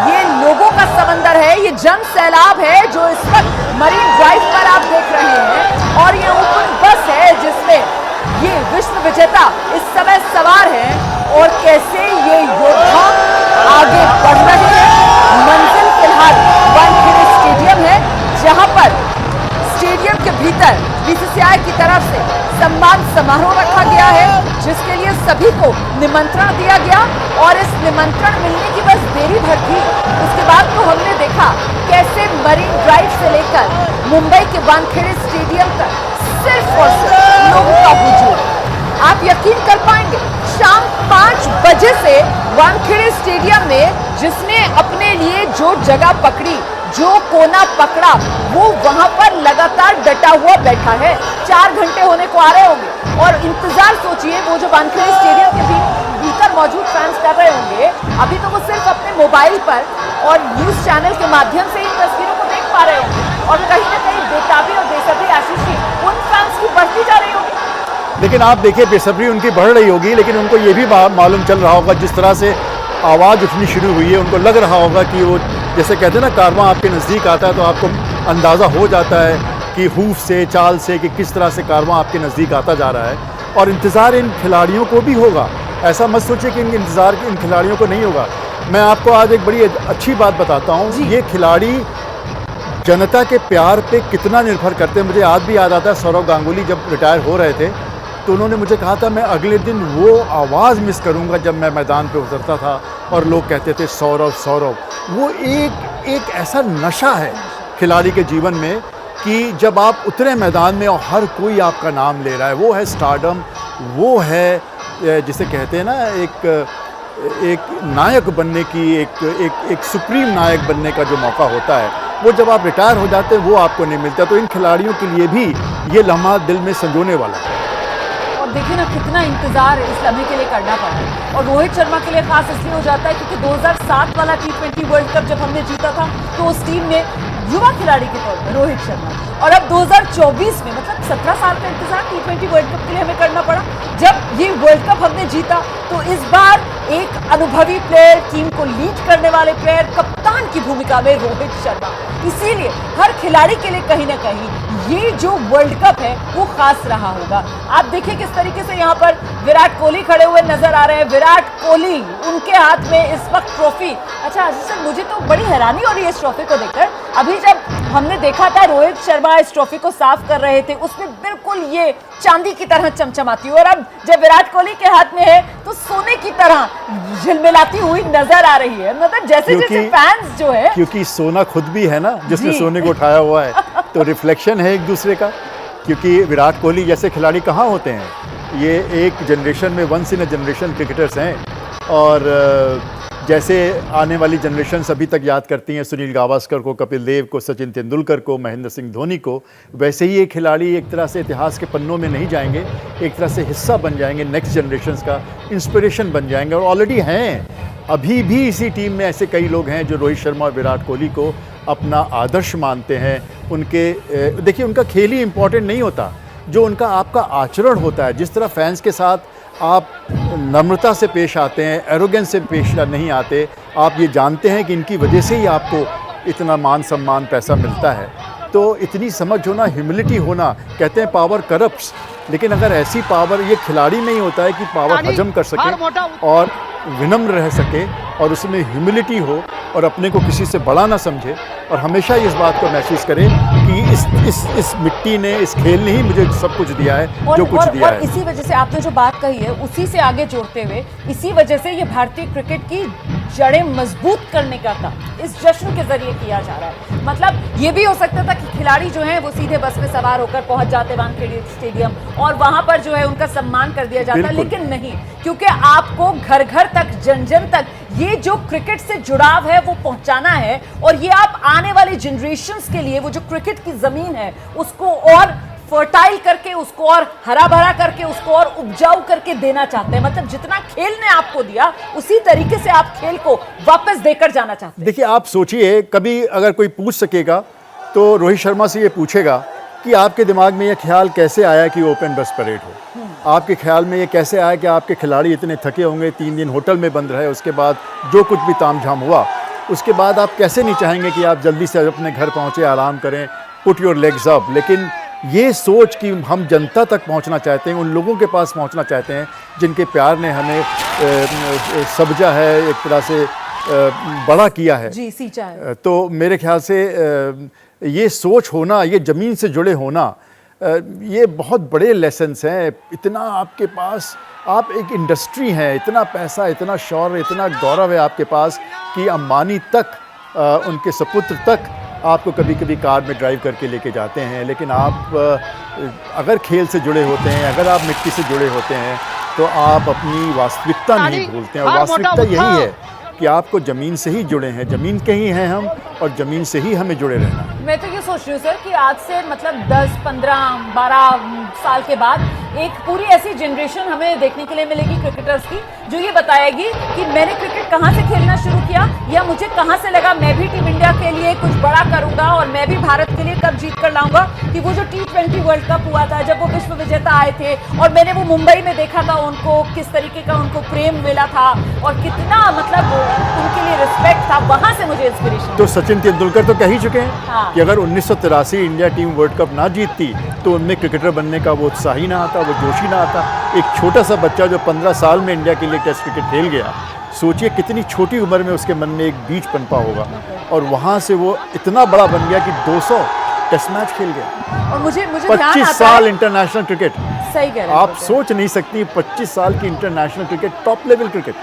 ये लोगों का समंदर है, ये जन सैलाब है जो इस वक्त मरीन ड्राइव पर आप देख रहे हैं। और ये ओपन बस है जिसमें ये विश्व विजेता इस समय सवार हैं और कैसे ये योद्धा आगे बढ़ रहे हैं। मंजिल फिलहाल वानखेड़े स्टेडियम है, जहां पर स्टेडियम के भीतर बीसीसीआई की तरफ से सम्मान समारोह रखा गया है, जिसके लिए सभी को निमंत्रण दिया गया। और इस निमंत्रण मिलने की बस देरी भर थी, उसके बाद तो हमने देखा कैसे मरीन ड्राइव से लेकर मुंबई के वानखेड़े स्टेडियम तक सिर्फ और सिर्फ लोगों का हुजूम। आप यकीन कर पाएंगे, शाम 5 बजे से वानखेड़े स्टेडियम में जिसने अपने लिए जो जगह पकड़ी, जो कोना पकड़ा, वो वहां पर लगातार डटा हुआ बैठा है। 4 घंटे होने को आ रहे होंगे और इंतजार सोचिए वो जो वानखेड़े स्टेडियम के भीतर मौजूद फैंस कर रहे होंगे। अभी तो वो सिर्फ अपने मोबाइल पर और न्यूज चैनल के माध्यम से इन तस्वीरों को देख पा रहे होंगे और कहीं ना कहीं बेताबी और बेसब्री आशीष जी उन फैंस की बढ़ती जा रही होगी। लेकिन आप देखिए बेसब्री उनकी बढ़ रही होगी, लेकिन उनको ये भी मालूम चल रहा होगा जिस तरह से आवाज़ उठनी शुरू हुई है, उनको लग रहा होगा कि वो जैसे कहते हैं ना, कारवां आपके नज़दीक आता है तो आपको अंदाज़ा हो जाता है कि हूफ से, चाल से, कि किस तरह से कारवां आपके नज़दीक आता जा रहा है। और इंतज़ार इन खिलाड़ियों को भी होगा, ऐसा मत सोचिए कि इंतज़ार इन खिलाड़ियों को नहीं होगा। मैं आपको आज एक बड़ी अच्छी बात बताता हूँ, ये खिलाड़ी जनता के प्यार पे कितना निर्भर करते हैं। मुझे आज भी याद आता है सौरव गांगुली जब रिटायर हो रहे थे तो उन्होंने मुझे कहा था मैं अगले दिन वो आवाज़ मिस करूंगा जब मैं मैदान पे उतरता था और लोग कहते थे सौरव सौरव। वो एक ऐसा नशा है खिलाड़ी के जीवन में कि जब आप उतरे मैदान में और हर कोई आपका नाम ले रहा है, वो है स्टारडम, वो है जिसे कहते हैं ना एक नायक बनने की, एक सुप्रीम नायक बनने का जो मौका होता है, वो जब आप रिटायर हो जाते हैं वो आपको नहीं मिलता। तो इन खिलाड़ियों के लिए भी ये लम्हा दिल में संजोने वाला है। देखिए ना कितना इंतजार इस लम्हे के लिए करना पड़ा। और रोहित शर्मा के लिए खास इसलिए हो जाता है क्योंकि 2007 वाला T20 वर्ल्ड कप जब हमने जीता था तो उस टीम में युवा खिलाड़ी के तौर पर रोहित शर्मा, और अब 2024 में मतलब 17 साल का इंतजार T20 वर्ल्ड कप के लिए हमें करना पड़ा। जब ये वर्ल्ड कप हमने जीता तो इस बार एक अनुभवी प्लेयर, टीम को लीड करने वाले प्लेयर, कप्तान की भूमिका में रोहित शर्मा। इसीलिए हर खिलाड़ी के लिए कहीं ना कहीं ये जो वर्ल्ड कप है वो खास रहा होगा। आप देखिए किस तरीके से यहाँ पर विराट कोहली खड़े हुए नजर आ रहे हैं। विराट कोहली, उनके हाथ में इस वक्त ट्रॉफी। अच्छा अजीज सर, मुझे तो बड़ी हैरानी हो रही है इस ट्रॉफी को देखकर। अभी जब हमने देखा था रोहित शर्मा इस ट्रॉफी को साफ कर रहे थे, उसमें बिल्कुल ये चांदी की तरह चमचमाती, और अब जब विराट कोहली के हाथ में है तो सोने की तरह झिलमिलाती हुई नजर आ रही है। मतलब जैसे जैसे फैंस जो है, क्योंकि सोना खुद भी है ना जिसने सोने को उठाया हुआ है, तो रिफ्लेक्शन है एक दूसरे का। क्योंकि विराट कोहली जैसे खिलाड़ी कहाँ होते हैं, ये एक जनरेशन में, once in a generation cricketers हैं। और जैसे आने वाली जनरेशन अभी तक याद करती हैं सुनील गावस्कर को, कपिल देव को, सचिन तेंदुलकर को, महेंद्र सिंह धोनी को, वैसे ही ये खिलाड़ी एक तरह से इतिहास के पन्नों में नहीं जाएंगे, एक तरह से हिस्सा बन जाएंगे नेक्स्ट जनरेशन का, इंस्पिरेशन बन जाएंगे। और ऑलरेडी हैं, अभी भी इसी टीम में ऐसे कई लोग हैं जो रोहित शर्मा और विराट कोहली को अपना आदर्श मानते हैं। उनके देखिए, उनका खेल ही इम्पोर्टेंट नहीं होता, जो उनका आपका आचरण होता है, जिस तरह फैंस के साथ आप नम्रता से पेश आते हैं, एरोगेंस से पेश नहीं आते, आप ये जानते हैं कि इनकी वजह से ही आपको इतना मान सम्मान पैसा मिलता है। तो इतनी समझ होना, ह्यूमिलिटी होना, कहते हैं पावर करप्ट्स, लेकिन अगर ऐसी पावर ये खिलाड़ी में ही होता है कि पावर हजम कर सके और विनम्र रह सके और उसमें ह्यूमिलिटी हो और अपने को किसी से बड़ा ना समझे और हमेशा इस बात को महसूस करे कि इस मिट्टी ने, इस खेल ने ही मुझे सब कुछ दिया है, जो कुछ दिया और है। इसी वजह से आपने जो बात कही है उसी से आगे जोड़ते हुए, इसी वजह से ये भारतीय क्रिकेट की जड़ें मजबूत करने का काम इस जश्न के जरिए किया जा रहा है। मतलब ये भी हो सकता था कि खिलाड़ी जो हैं वो सीधे बस में सवार होकर पहुंच जाते वानखेड़े स्टेडियम और वहां पर जो है उनका सम्मान कर दिया जाता, लेकिन नहीं, क्योंकि आपको घर घर तक, जन जन तक ये जो क्रिकेट से जुड़ाव है वो पहुंचाना है, और ये आप आने वाली जनरेशंस के लिए वो जो क्रिकेट की जमीन है उसको और फर्टाइल करके, उसको और हरा भरा करके, उसको और उपजाऊ करके देना चाहते हैं। मतलब जितना खेल ने आपको दिया उसी तरीके से आप खेल को वापस देकर जाना चाहते हैं। देखिए, आप सोचिए, कभी अगर कोई पूछ सकेगा तो रोहित शर्मा से ये पूछेगा कि आपके दिमाग में ये ख्याल कैसे आया कि ओपन बस परेड हो, आपके ख्याल में ये कैसे आया कि आपके खिलाड़ी इतने थके होंगे, 3 दिन होटल में बंद रहे, उसके बाद जो कुछ भी तामझाम हुआ, उसके बाद आप कैसे नहीं चाहेंगे कि आप जल्दी से अपने घर पहुँचे, आराम करें, पुट योर लेग्स अप। लेकिन ये सोच कि हम जनता तक पहुंचना चाहते हैं, उन लोगों के पास पहुंचना चाहते हैं जिनके प्यार ने हमें सब्जा है, एक तरह से बड़ा किया है, जी, सींचा है। तो मेरे ख्याल से ये सोच होना, ये ज़मीन से जुड़े होना, ये बहुत बड़े लेसन्स हैं। इतना आपके पास, आप एक इंडस्ट्री हैं, इतना पैसा, इतना शौर्य, इतना गौरव है आपके पास कि अंबानी तक, उनके सपुत्र तक आपको कभी कभी कार में ड्राइव करके लेके जाते हैं। लेकिन आप अगर खेल से जुड़े होते हैं, अगर आप मिट्टी से जुड़े होते हैं, तो आप अपनी वास्तविकता नहीं भूलते हैं। और वास्तविकता यही है कि आपको ज़मीन से ही जुड़े हैं, ज़मीन के ही हैं हम, और ज़मीन से ही हमें जुड़े रहना है। मैं तो ये सोच रही हूँ सर कि आज से मतलब 10, 15, 12 साल के बाद एक पूरी ऐसी जनरेशन हमें देखने के लिए मिलेगी क्रिकेटर्स की, जो ये बताएगी कि मैंने क्रिकेट कहाँ से खेलना शुरू किया, या मुझे कहाँ से लगा मैं भी टीम इंडिया के लिए कुछ बड़ा करूंगा और मैं भी भारत के लिए कब जीत कर लाऊंगा। कि वो जो T20 वर्ल्ड कप हुआ था, जब वो विश्व विजेता आए थे, और मैंने वो मुंबई में देखा था उनको, किस तरीके का उनको प्रेम मिला था और कितना मतलब उनके लिए रिस्पेक्ट था, वहां से मुझे इंस्पिरेशन। तो सचिन तेंदुलकर तो कह ही चुके हैं हाँ। कि अगर 1983 इंडिया टीम वर्ल्ड कप ना जीतती तो उनमें क्रिकेटर बनने का वो उत्साह ही ना आता, वो जोश ही ना आता। एक छोटा सा बच्चा जो 15 साल में इंडिया के लिए टेस्ट क्रिकेट खेल गया, सोचिए कितनी छोटी उम्र में उसके मन में एक बीज पनपा होगा, और वहाँ से वो इतना बड़ा बन गया कि 200 टेस्ट मैच खेल गया। और मुझे 25 साल इंटरनेशनल क्रिकेट, सही कह रहे हैं आप सोच नहीं सकती, 25 साल की international cricket, top level cricket.